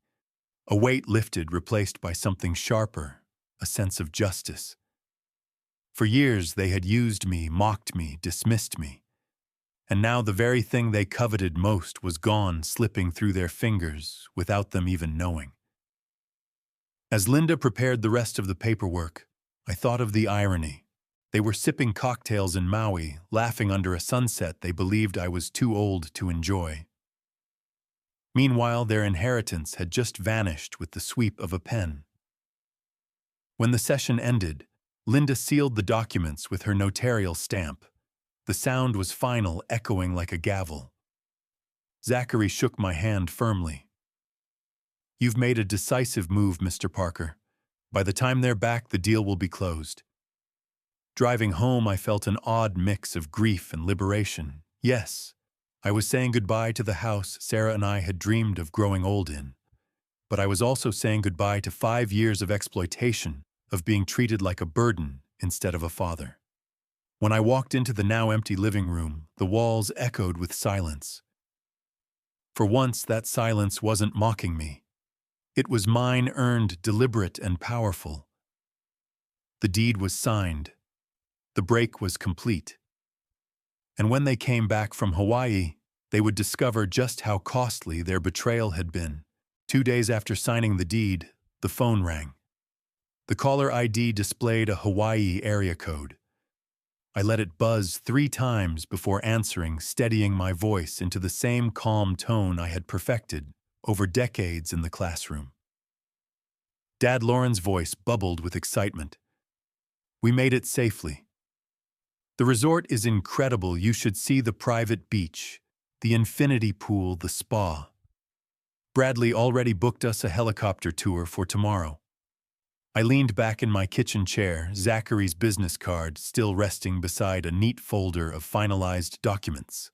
A weight lifted, replaced by something sharper, a sense of justice. For years they had used me, mocked me, dismissed me. And now the very thing they coveted most was gone, slipping through their fingers without them even knowing. As Linda prepared the rest of the paperwork, I thought of the irony. They were sipping cocktails in Maui, laughing under a sunset they believed I was too old to enjoy. Meanwhile, their inheritance had just vanished with the sweep of a pen. When the session ended, Linda sealed the documents with her notarial stamp. The sound was final, echoing like a gavel. Zachary shook my hand firmly. "You've made a decisive move, Mr. Parker. By the time they're back, the deal will be closed." Driving home, I felt an odd mix of grief and liberation. Yes, I was saying goodbye to the house Sarah and I had dreamed of growing old in. But I was also saying goodbye to 5 years of exploitation, of being treated like a burden instead of a father. When I walked into the now empty living room, the walls echoed with silence. For once, that silence wasn't mocking me. It was mine, earned, deliberate, and powerful. The deed was signed. The break was complete. And when they came back from Hawaii, they would discover just how costly their betrayal had been. 2 days after signing the deed, the phone rang. The caller ID displayed a Hawaii area code. I let it buzz 3 times before answering, steadying my voice into the same calm tone I had perfected over decades in the classroom. Dad Lauren's voice bubbled with excitement. "We made it safely. The resort is incredible. You should see the private beach, the infinity pool, the spa. Bradley already booked us a helicopter tour for tomorrow." I leaned back in my kitchen chair, Zachary's business card still resting beside a neat folder of finalized documents.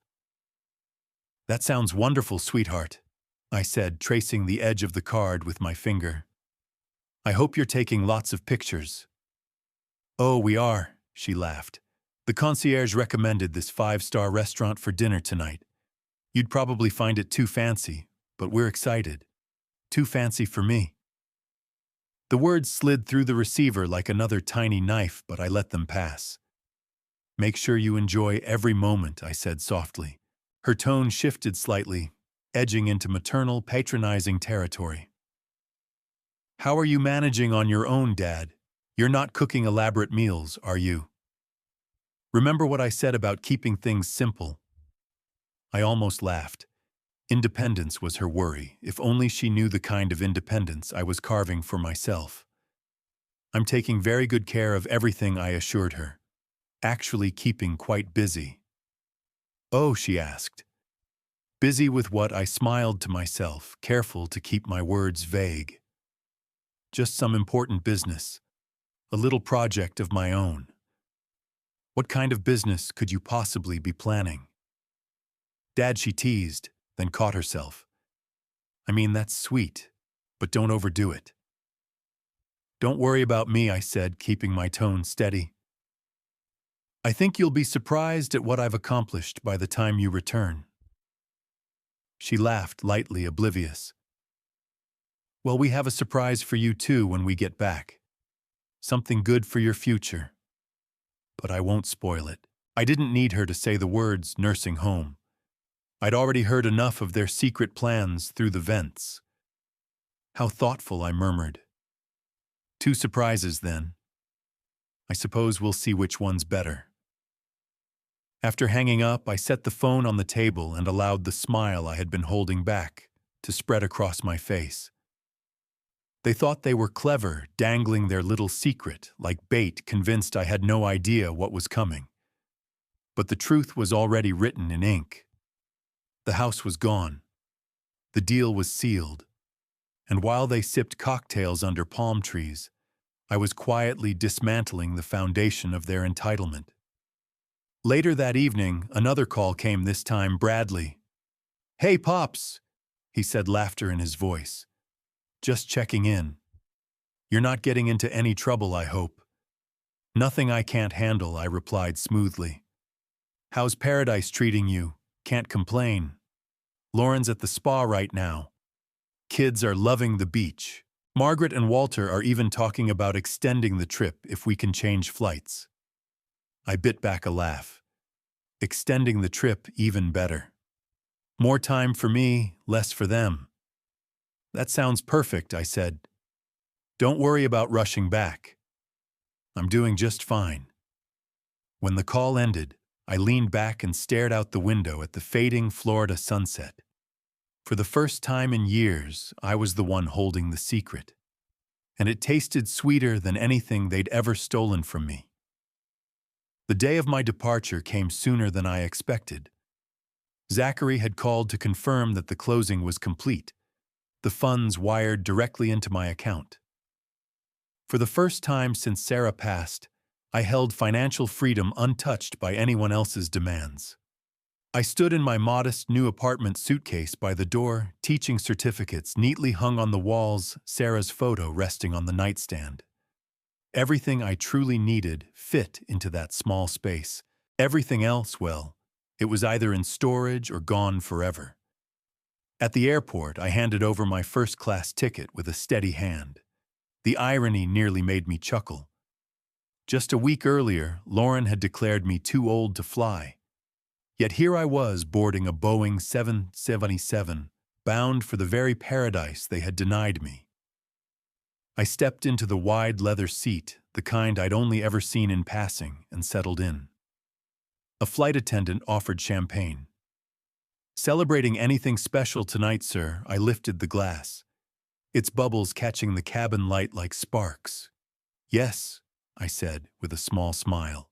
"That sounds wonderful, sweetheart," I said, tracing the edge of the card with my finger. "I hope you're taking lots of pictures." "Oh, we are," she laughed. "The concierge recommended this 5-star restaurant for dinner tonight. You'd probably find it too fancy, but we're excited." Too fancy for me. The words slid through the receiver like another tiny knife, but I let them pass. Make sure you enjoy every moment, I said softly. Her tone shifted slightly, edging into maternal, patronizing territory. How are you managing on your own, Dad? You're not cooking elaborate meals, are you? Remember what I said about keeping things simple? I almost laughed. Independence was her worry, if only she knew the kind of independence I was carving for myself. I'm taking very good care of everything, I assured her. Actually keeping quite busy. Oh, she asked. Busy with what? I smiled to myself, careful to keep my words vague. Just some important business. A little project of my own. What kind of business could you possibly be planning? Dad, she teased, then caught herself. I mean, that's sweet, but don't overdo it. Don't worry about me, I said, keeping my tone steady. I think you'll be surprised at what I've accomplished by the time you return. She laughed lightly, oblivious. Well, we have a surprise for you too when we get back. Something good for your future. But I won't spoil it. I didn't need her to say the words nursing home. I'd already heard enough of their secret plans through the vents. How thoughtful, I murmured. 2 surprises, then. I suppose we'll see which one's better. After hanging up, I set the phone on the table and allowed the smile I had been holding back to spread across my face. They thought they were clever, dangling their little secret like bait, convinced I had no idea what was coming. But the truth was already written in ink. The house was gone. The deal was sealed. And while they sipped cocktails under palm trees, I was quietly dismantling the foundation of their entitlement. Later that evening, another call came, this time Bradley. Hey, Pops, he said, laughter in his voice. Just checking in. You're not getting into any trouble, I hope. Nothing I can't handle, I replied smoothly. How's paradise treating you? Can't complain. Lauren's at the spa right now. Kids are loving the beach. Margaret and Walter are even talking about extending the trip if we can change flights. I bit back a laugh. Extending the trip even better. More time for me, less for them. That sounds perfect, I said. Don't worry about rushing back. I'm doing just fine. When the call ended, I leaned back and stared out the window at the fading Florida sunset. For the first time in years, I was the one holding the secret. And it tasted sweeter than anything they'd ever stolen from me. The day of my departure came sooner than I expected. Zachary had called to confirm that the closing was complete, the funds wired directly into my account. For the first time since Sarah passed, I held financial freedom untouched by anyone else's demands. I stood in my modest new apartment suitcase by the door, teaching certificates neatly hung on the walls, Sarah's photo resting on the nightstand. Everything I truly needed fit into that small space. Everything else, well, it was either in storage or gone forever. At the airport, I handed over my first-class ticket with a steady hand. The irony nearly made me chuckle. Just a week earlier, Lauren had declared me too old to fly. Yet here I was boarding a Boeing 777, bound for the very paradise they had denied me. I stepped into the wide leather seat, the kind I'd only ever seen in passing, and settled in. A flight attendant offered champagne. Celebrating anything special tonight, sir, I lifted the glass, its bubbles catching the cabin light like sparks. Yes, I said with a small smile.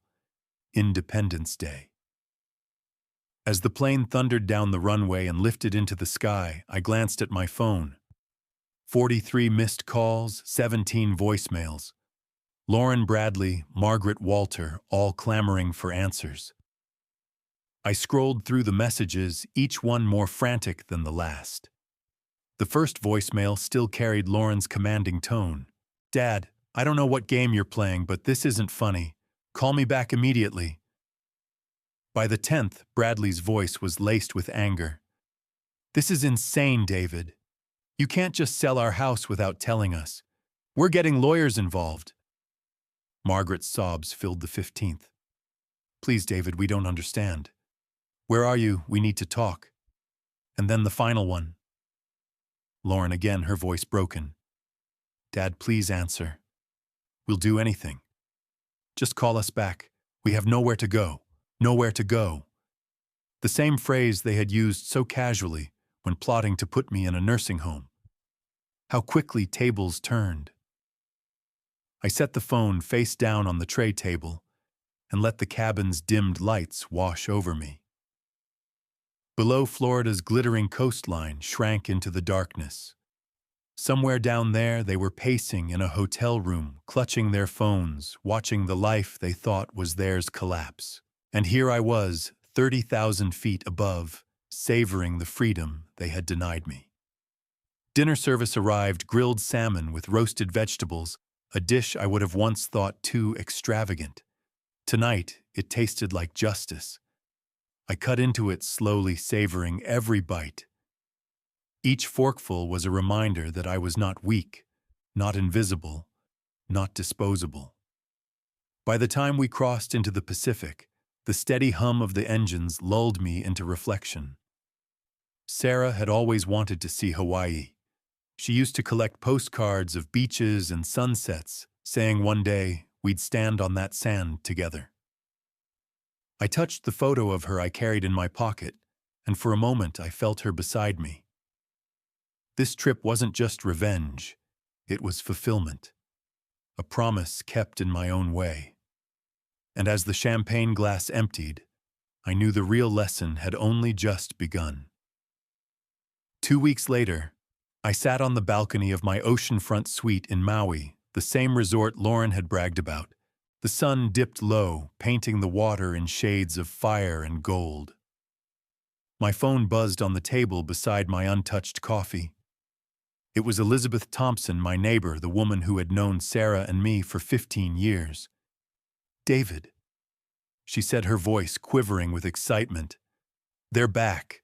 Independence Day. As the plane thundered down the runway and lifted into the sky, I glanced at my phone. 43 missed calls, 17 voicemails. Lauren, Bradley, Margaret, Walter, all clamoring for answers. I scrolled through the messages, each one more frantic than the last. The first voicemail still carried Lauren's commanding tone. Dad, I don't know what game you're playing, but this isn't funny. Call me back immediately. By the 10th, Bradley's voice was laced with anger. This is insane, David. You can't just sell our house without telling us. We're getting lawyers involved. Margaret's sobs filled the 15th. Please, David, we don't understand. Where are you? We need to talk. And then the final one. Lauren again, her voice broken. Dad, please answer. We'll do anything. Just call us back. We have nowhere to go. Nowhere to go. The same phrase they had used so casually when plotting to put me in a nursing home. How quickly tables turned. I set the phone face down on the tray table and let the cabin's dimmed lights wash over me. Below, Florida's glittering coastline shrank into the darkness. Somewhere down there, they were pacing in a hotel room, clutching their phones, watching the life they thought was theirs collapse. And here I was, 30,000 feet above, savoring the freedom they had denied me. Dinner service arrived, grilled salmon with roasted vegetables, a dish I would have once thought too extravagant. Tonight, it tasted like justice. I cut into it slowly, savoring every bite. Each forkful was a reminder that I was not weak, not invisible, not disposable. By the time we crossed into the Pacific, the steady hum of the engines lulled me into reflection. Sarah had always wanted to see Hawaii. She used to collect postcards of beaches and sunsets, saying one day we'd stand on that sand together. I touched the photo of her I carried in my pocket, and for a moment I felt her beside me. This trip wasn't just revenge, it was fulfillment, a promise kept in my own way. And as the champagne glass emptied, I knew the real lesson had only just begun. 2 weeks later, I sat on the balcony of my oceanfront suite in Maui, the same resort Lauren had bragged about. The sun dipped low, painting the water in shades of fire and gold. My phone buzzed on the table beside my untouched coffee. It was Elizabeth Thompson, my neighbor, the woman who had known Sarah and me for 15 years. David, she said, her voice quivering with excitement. They're back.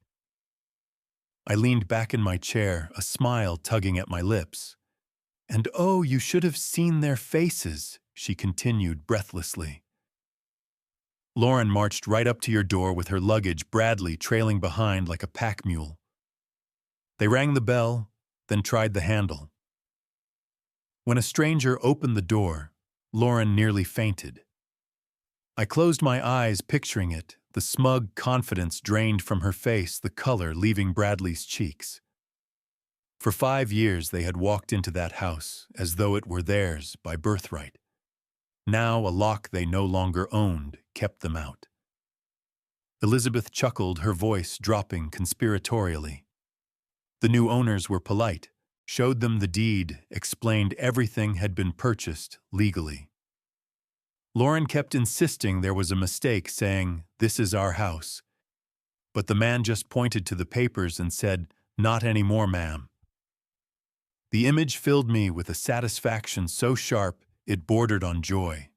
I leaned back in my chair, a smile tugging at my lips. And oh, you should have seen their faces, she continued breathlessly. Lauren marched right up to your door with her luggage, Bradley trailing behind like a pack mule. They rang the bell, then tried the handle. When a stranger opened the door, Lauren nearly fainted. I closed my eyes, picturing it, the smug confidence drained from her face, the color leaving Bradley's cheeks. For 5 years they had walked into that house as though it were theirs by birthright. Now a lock they no longer owned kept them out. Elizabeth chuckled, her voice dropping conspiratorially. The new owners were polite, showed them the deed, explained everything had been purchased legally. Lauren kept insisting there was a mistake, saying, "This is our house." But the man just pointed to the papers and said, "Not anymore, ma'am." The image filled me with a satisfaction so sharp it bordered on joy.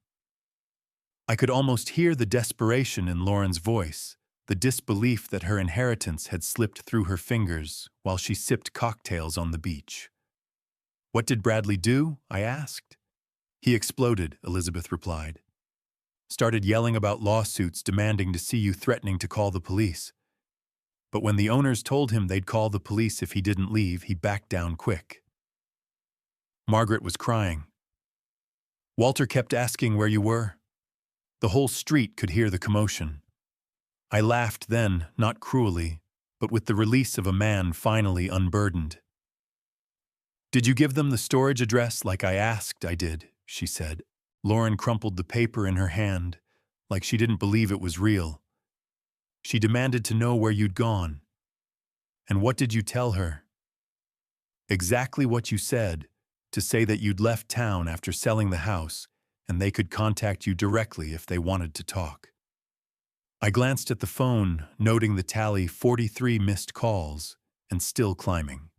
I could almost hear the desperation in Lauren's voice, the disbelief that her inheritance had slipped through her fingers while she sipped cocktails on the beach. "What did Bradley do?" I asked. "He exploded," Elizabeth replied. "Started yelling about lawsuits, demanding to see you, threatening to call the police. But when the owners told him they'd call the police if he didn't leave, he backed down quick." Margaret was crying. "Walter kept asking where you were." The whole street could hear the commotion. I laughed then, not cruelly, but with the release of a man finally unburdened. "Did you give them the storage address like I asked?" "I did," she said. Lauren crumpled the paper in her hand, like she didn't believe it was real. "She demanded to know where you'd gone." "And what did you tell her?" "Exactly what you said, to say that you'd left town after selling the house, and they could contact you directly if they wanted to talk." I glanced at the phone, noting the tally, 43 missed calls, and still climbing.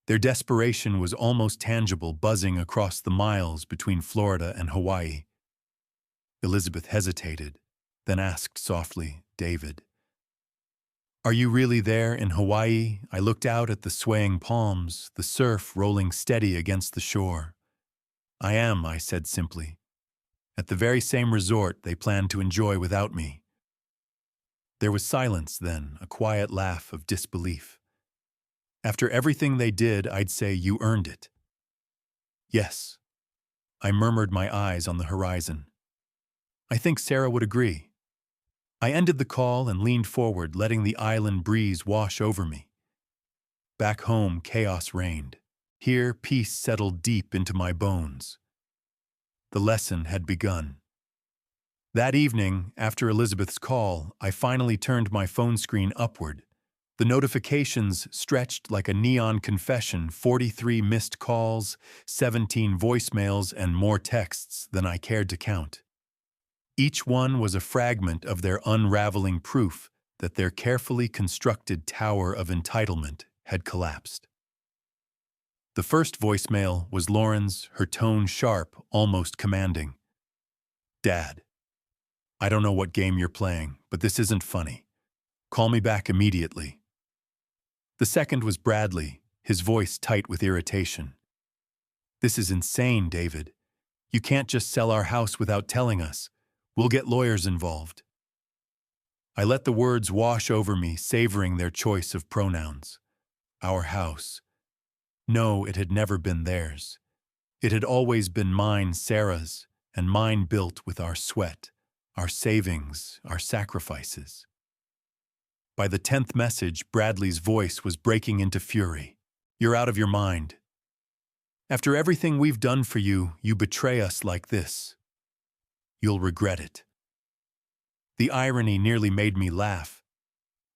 Their desperation was almost tangible, buzzing across the miles between Florida and Hawaii. Elizabeth hesitated, then asked softly, "David, Are you really there in Hawaii? I looked out at the swaying palms, the surf rolling steady against the shore. I am, I said simply. At the very same resort they planned to enjoy without me. There was silence then, a quiet laugh of disbelief. After everything they did, I'd say you earned it. Yes. I murmured, my eyes on the horizon. I think Sarah would agree. I ended the call and leaned forward, letting the island breeze wash over me. Back home, chaos reigned. Here, peace settled deep into my bones. The lesson had begun. That evening, after Elizabeth's call, I finally turned my phone screen upward. The notifications stretched like a neon confession: 43 missed calls, 17 voicemails, and more texts than I cared to count. Each one was a fragment of their unraveling proof that their carefully constructed tower of entitlement had collapsed. The first voicemail was Lauren's, her tone sharp, almost commanding. Dad, I don't know what game you're playing, but this isn't funny. Call me back immediately. The second was Bradley, his voice tight with irritation. This is insane, David. You can't just sell our house without telling us. We'll get lawyers involved. I let the words wash over me, savoring their choice of pronouns. Our house. No, it had never been theirs. It had always been mine, Sarah's, and mine built with our sweat, our savings, our sacrifices. By the 10th message, Bradley's voice was breaking into fury. You're out of your mind. After everything we've done for you, you betray us like this. You'll regret it. The irony nearly made me laugh.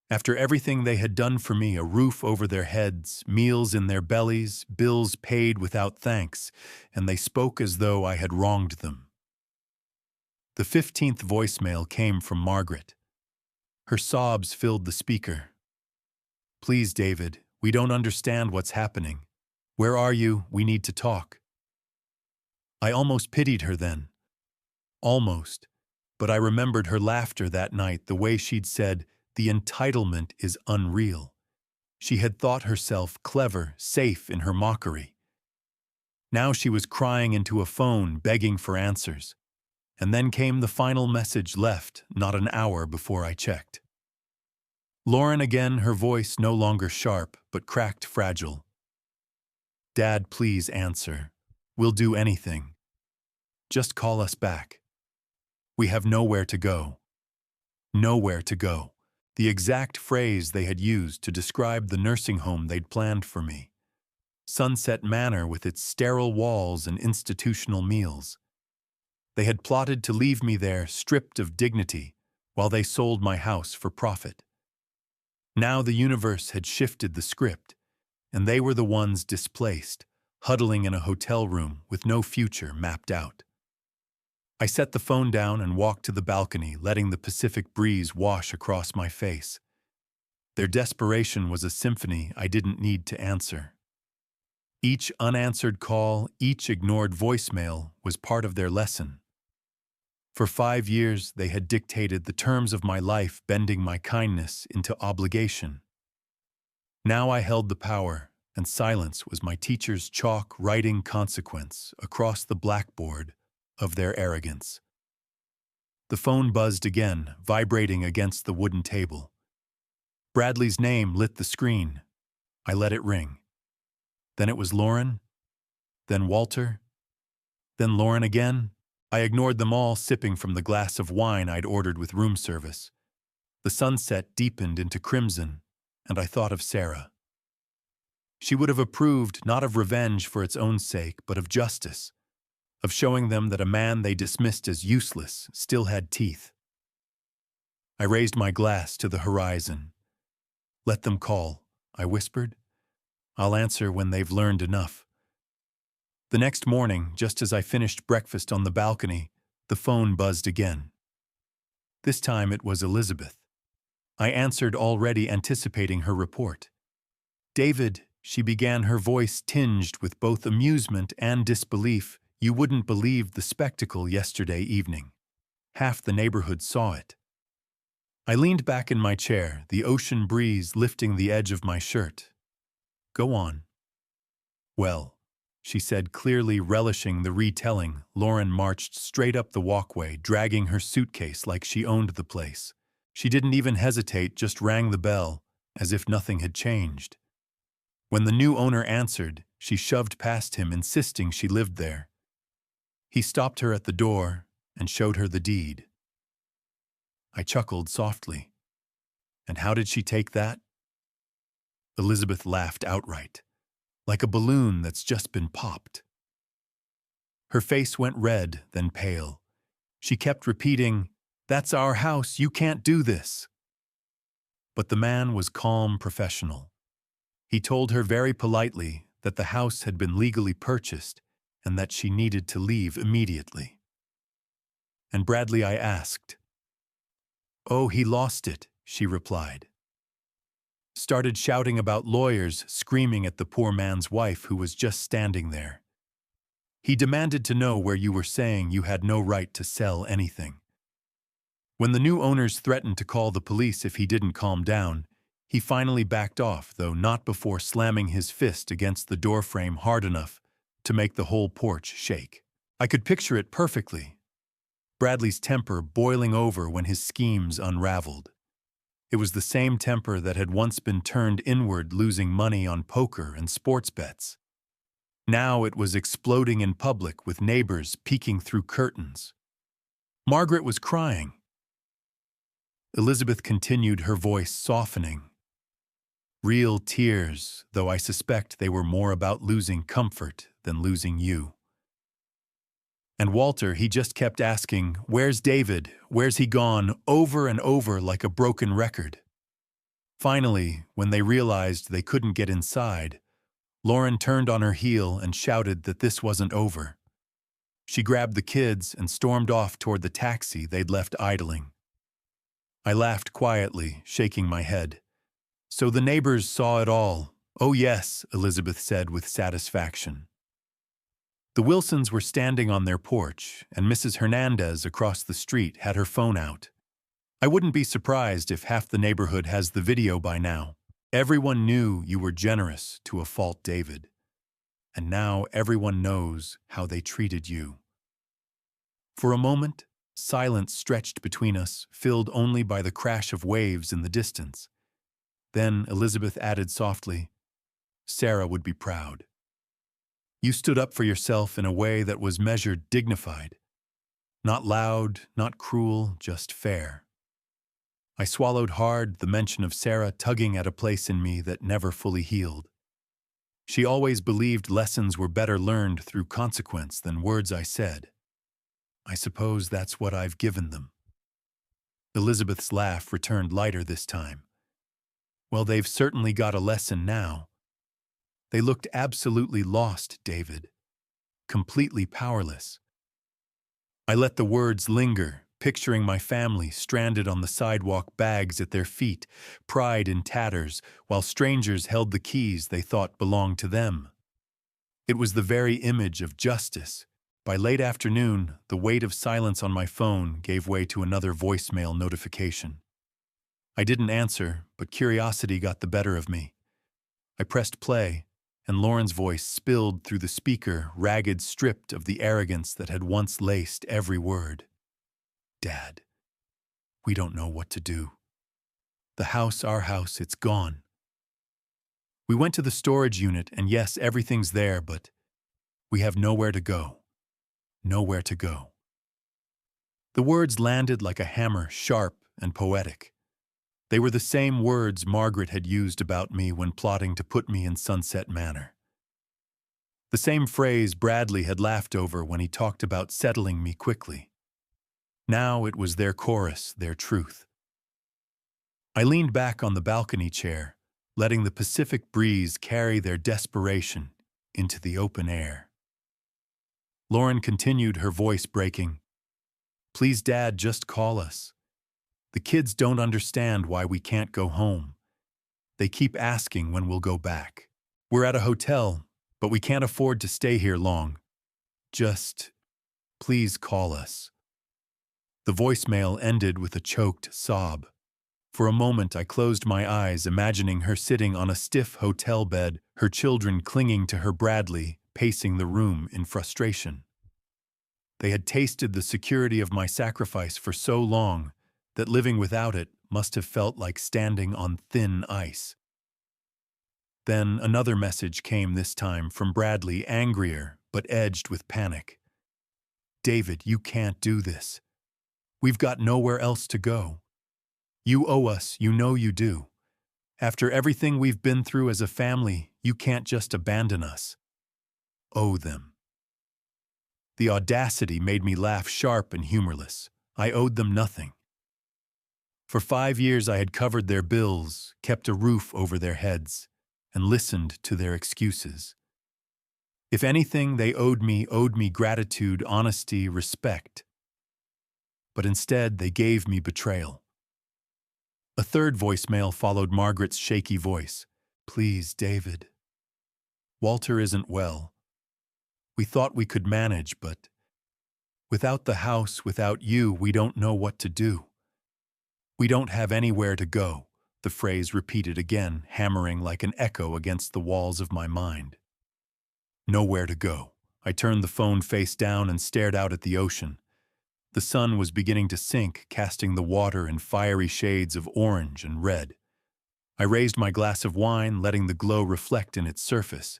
After everything they had done for me, a roof over their heads, meals in their bellies, bills paid without thanks, and they spoke as though I had wronged them. The 15th voicemail came from Margaret. Her sobs filled the speaker. Please, David, we don't understand what's happening. Where are you? We need to talk. I almost pitied her then. Almost. But I remembered her laughter that night, the way she'd said, the entitlement is unreal. She had thought herself clever, safe in her mockery. Now she was crying into a phone, begging for answers. And then came the final message left, not an hour before I checked. Lauren again, her voice no longer sharp, but cracked, fragile. Dad, please answer. We'll do anything. Just call us back. We have nowhere to go. Nowhere to go. The exact phrase they had used to describe the nursing home they'd planned for me. Sunset Manor with its sterile walls and institutional meals. They had plotted to leave me there stripped of dignity while they sold my house for profit. Now the universe had shifted the script, and they were the ones displaced, huddling in a hotel room with no future mapped out. I set the phone down and walked to the balcony, letting the Pacific breeze wash across my face. Their desperation was a symphony I didn't need to answer. Each unanswered call, each ignored voicemail was part of their lesson. For 5 years, they had dictated the terms of my life, bending my kindness into obligation. Now I held the power, and silence was my teacher's chalk writing consequence across the blackboard of their arrogance. The phone buzzed again, vibrating against the wooden table. Bradley's name lit the screen. I let it ring. Then it was Lauren, then Walter, then Lauren again. I ignored them all, sipping from the glass of wine I'd ordered with room service. The sunset deepened into crimson, and I thought of Sarah. She would have approved not of revenge for its own sake, but of justice, of showing them that a man they dismissed as useless still had teeth. I raised my glass to the horizon. Let them call, I whispered. I'll answer when they've learned enough. The next morning, just as I finished breakfast on the balcony, the phone buzzed again. This time it was Elizabeth. I answered, already anticipating her report. David, she began, her voice tinged with both amusement and disbelief. You wouldn't believe the spectacle yesterday evening. Half the neighborhood saw it. I leaned back in my chair, the ocean breeze lifting the edge of my shirt. Go on. Well, she said, clearly relishing the retelling. Lauren marched straight up the walkway, dragging her suitcase like she owned the place. She didn't even hesitate, just rang the bell, as if nothing had changed. When the new owner answered, she shoved past him, insisting she lived there. He stopped her at the door and showed her the deed. I chuckled softly. And how did she take that? Elizabeth laughed outright, like a balloon that's just been popped. Her face went red, then pale. She kept repeating, "That's our house, you can't do this." But the man was calm, professional. He told her very politely that the house had been legally purchased and that she needed to leave immediately. And Bradley, I asked. "Oh, he lost it," she replied. Started shouting about lawyers, screaming at the poor man's wife who was just standing there. He demanded to know where you were saying you had no right to sell anything. When the new owners threatened to call the police if he didn't calm down, he finally backed off, though not before slamming his fist against the doorframe hard enough to make the whole porch shake. I could picture it perfectly. Bradley's temper boiling over when his schemes unraveled. It was the same temper that had once been turned inward, losing money on poker and sports bets. Now it was exploding in public, with neighbors peeking through curtains. Margaret was crying. Elizabeth continued, her voice softening. Real tears, though I suspect they were more about losing comfort than losing you. And Walter, he just kept asking, "Where's David? Where's he gone?" over and over like a broken record. Finally, when they realized they couldn't get inside, Lauren turned on her heel and shouted that this wasn't over. She grabbed the kids and stormed off toward the taxi they'd left idling. I laughed quietly, shaking my head. So the neighbors saw it all. "Oh yes," Elizabeth said with satisfaction. The Wilsons were standing on their porch, and Mrs. Hernandez across the street had her phone out. I wouldn't be surprised if half the neighborhood has the video by now. Everyone knew you were generous to a fault, David. And now everyone knows how they treated you. For a moment, silence stretched between us, filled only by the crash of waves in the distance. Then Elizabeth added softly, "Sarah would be proud. You stood up for yourself in a way that was measured, dignified. Not loud, not cruel, just fair." I swallowed hard, the mention of Sarah tugging at a place in me that never fully healed. She always believed lessons were better learned through consequence than words I said. I suppose that's what I've given them. Elizabeth's laugh returned lighter this time. Well, they've certainly got a lesson now. They looked absolutely lost, David. Completely powerless. I let the words linger, picturing my family stranded on the sidewalk, bags at their feet, pride in tatters, while strangers held the keys they thought belonged to them. It was the very image of justice. By late afternoon, the weight of silence on my phone gave way to another voicemail notification. I didn't answer, but curiosity got the better of me. I pressed play, and Lauren's voice spilled through the speaker, ragged, stripped of the arrogance that had once laced every word. "Dad, we don't know what to do. The house, our house, it's gone. We went to the storage unit, and yes, everything's there, but we have nowhere to go. Nowhere to go." The words landed like a hammer, sharp and poetic. They were the same words Margaret had used about me when plotting to put me in Sunset Manor. The same phrase Bradley had laughed over when he talked about settling me quickly. Now it was their chorus, their truth. I leaned back on the balcony chair, letting the Pacific breeze carry their desperation into the open air. Lauren continued, her voice breaking. "Please, Dad, just call us. The kids don't understand why we can't go home. They keep asking when we'll go back. We're at a hotel, but we can't afford to stay here long. Just, please call us." The voicemail ended with a choked sob. For a moment I closed my eyes, imagining her sitting on a stiff hotel bed, her children clinging to her, Bradley pacing the room in frustration. They had tasted the security of my sacrifice for so long that living without it must have felt like standing on thin ice. Then another message came, this time from Bradley, angrier but edged with panic. "David, you can't do this. We've got nowhere else to go. You owe us, you know you do. After everything we've been through as a family, you can't just abandon us." Owe them. The audacity made me laugh, sharp and humorless. I owed them nothing. For 5 years I had covered their bills, kept a roof over their heads, and listened to their excuses. If anything, they owed me gratitude, honesty, respect. But instead, they gave me betrayal. A third voicemail followed Margaret's shaky voice. "Please, David. Walter isn't well. We thought we could manage, but without the house, without you, we don't know what to do. We don't have anywhere to go," the phrase repeated again, hammering like an echo against the walls of my mind. Nowhere to go. I turned the phone face down and stared out at the ocean. The sun was beginning to sink, casting the water in fiery shades of orange and red. I raised my glass of wine, letting the glow reflect in its surface.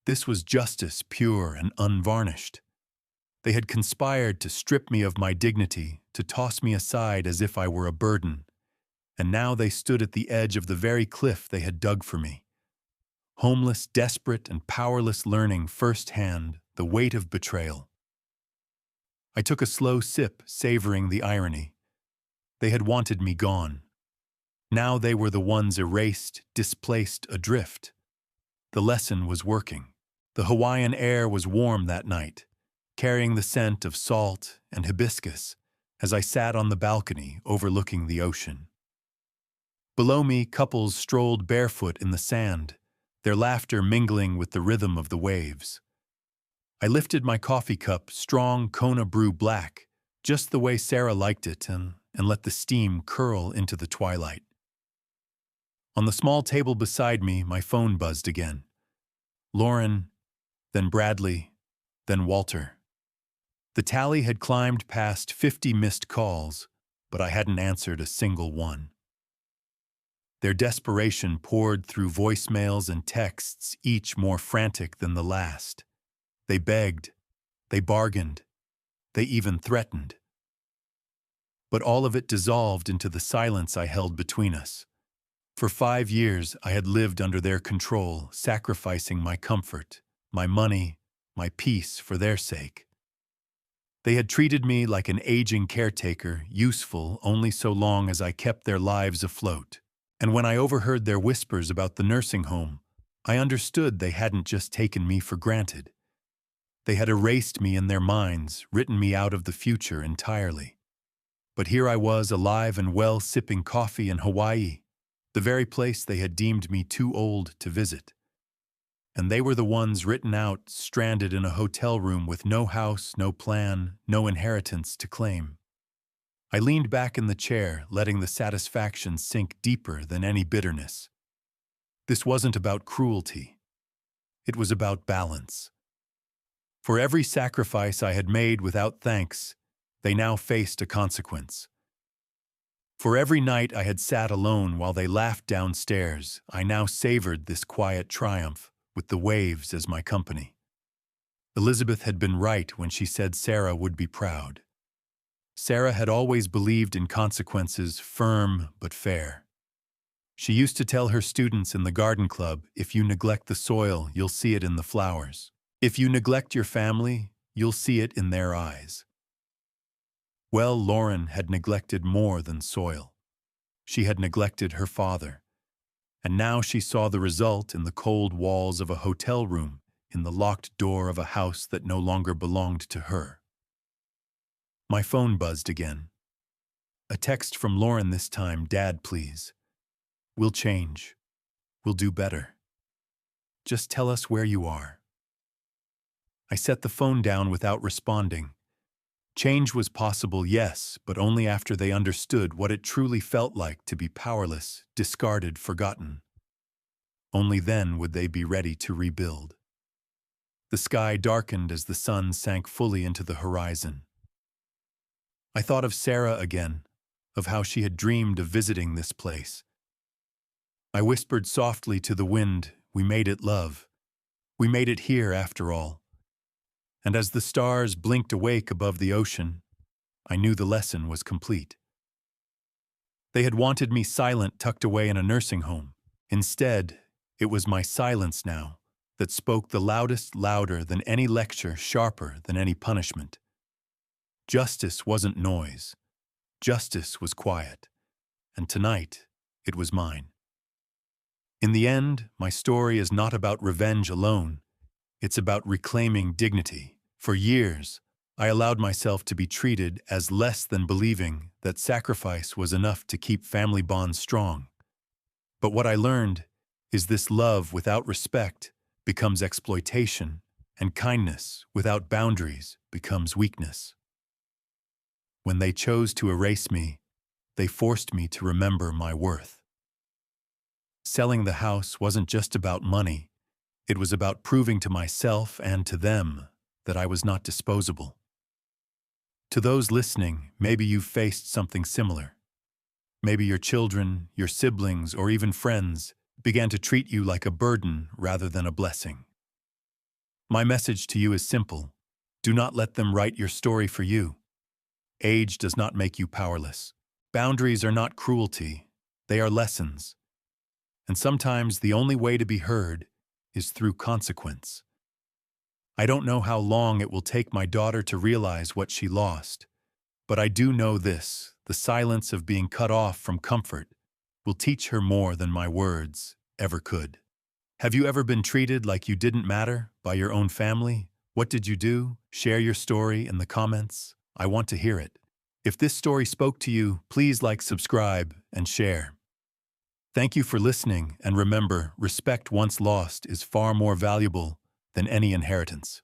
This was justice, pure and unvarnished. They had conspired to strip me of my dignity, to toss me aside as if I were a burden. And now they stood at the edge of the very cliff they had dug for me. Homeless, desperate, and powerless, learning firsthand the weight of betrayal. I took a slow sip, savoring the irony. They had wanted me gone. Now they were the ones erased, displaced, adrift. The lesson was working. The Hawaiian air was warm that night, carrying the scent of salt and hibiscus as I sat on the balcony overlooking the ocean. Below me, couples strolled barefoot in the sand, their laughter mingling with the rhythm of the waves. I lifted my coffee cup, strong Kona brew black, just the way Sarah liked it, and let the steam curl into the twilight. On the small table beside me, my phone buzzed again. Lauren, then Bradley, then Walter. The tally had climbed past 50 missed calls, but I hadn't answered a single one. Their desperation poured through voicemails and texts, each more frantic than the last. They begged, they bargained, they even threatened. But all of it dissolved into the silence I held between us. For 5 years I had lived under their control, sacrificing my comfort, my money, my peace for their sake. They had treated me like an aging caretaker, useful only so long as I kept their lives afloat. And when I overheard their whispers about the nursing home, I understood they hadn't just taken me for granted. They had erased me in their minds, written me out of the future entirely. But here I was, alive and well, sipping coffee in Hawaii, the very place they had deemed me too old to visit. And they were the ones written out, stranded in a hotel room with no house, no plan, no inheritance to claim. I leaned back in the chair, letting the satisfaction sink deeper than any bitterness. This wasn't about cruelty. It was about balance. For every sacrifice I had made without thanks, they now faced a consequence. For every night I had sat alone while they laughed downstairs, I now savored this quiet triumph, with the waves as my company. Elizabeth had been right when she said Sarah would be proud. Sarah had always believed in consequences, firm but fair. She used to tell her students in the garden club, if you neglect the soil, you'll see it in the flowers. If you neglect your family, you'll see it in their eyes. Well, Lauren had neglected more than soil. She had neglected her father. And now she saw the result in the cold walls of a hotel room, in the locked door of a house that no longer belonged to her. My phone buzzed again. A text from Lauren this time, "Dad, please. We'll change. We'll do better. Just tell us where you are." I set the phone down without responding. Change was possible, yes, but only after they understood what it truly felt like to be powerless, discarded, forgotten. Only then would they be ready to rebuild. The sky darkened as the sun sank fully into the horizon. I thought of Sarah again, of how she had dreamed of visiting this place. I whispered softly to the wind, "We made it, love. We made it here, after all." And as the stars blinked awake above the ocean, I knew the lesson was complete. They had wanted me silent, tucked away in a nursing home. Instead, it was my silence now that spoke the loudest, louder than any lecture, sharper than any punishment. Justice wasn't noise. Justice was quiet. And tonight, it was mine. In the end, my story is not about revenge alone. It's about reclaiming dignity. For years, I allowed myself to be treated as less than, believing that sacrifice was enough to keep family bonds strong. But what I learned is this: love without respect becomes exploitation, and kindness without boundaries becomes weakness. When they chose to erase me, they forced me to remember my worth. Selling the house wasn't just about money. It was about proving to myself and to them that I was not disposable. To those listening, maybe you've faced something similar. Maybe your children, your siblings, or even friends began to treat you like a burden rather than a blessing. My message to you is simple. Do not let them write your story for you. Age does not make you powerless. Boundaries are not cruelty. They are lessons. And sometimes the only way to be heard is through consequence. I don't know how long it will take my daughter to realize what she lost, but I do know this: the silence of being cut off from comfort will teach her more than my words ever could. Have you ever been treated like you didn't matter by your own family? What did you do? Share your story in the comments. I want to hear it. If this story spoke to you, please like, subscribe, and share. Thank you for listening, and remember, respect once lost is far more valuable than any inheritance.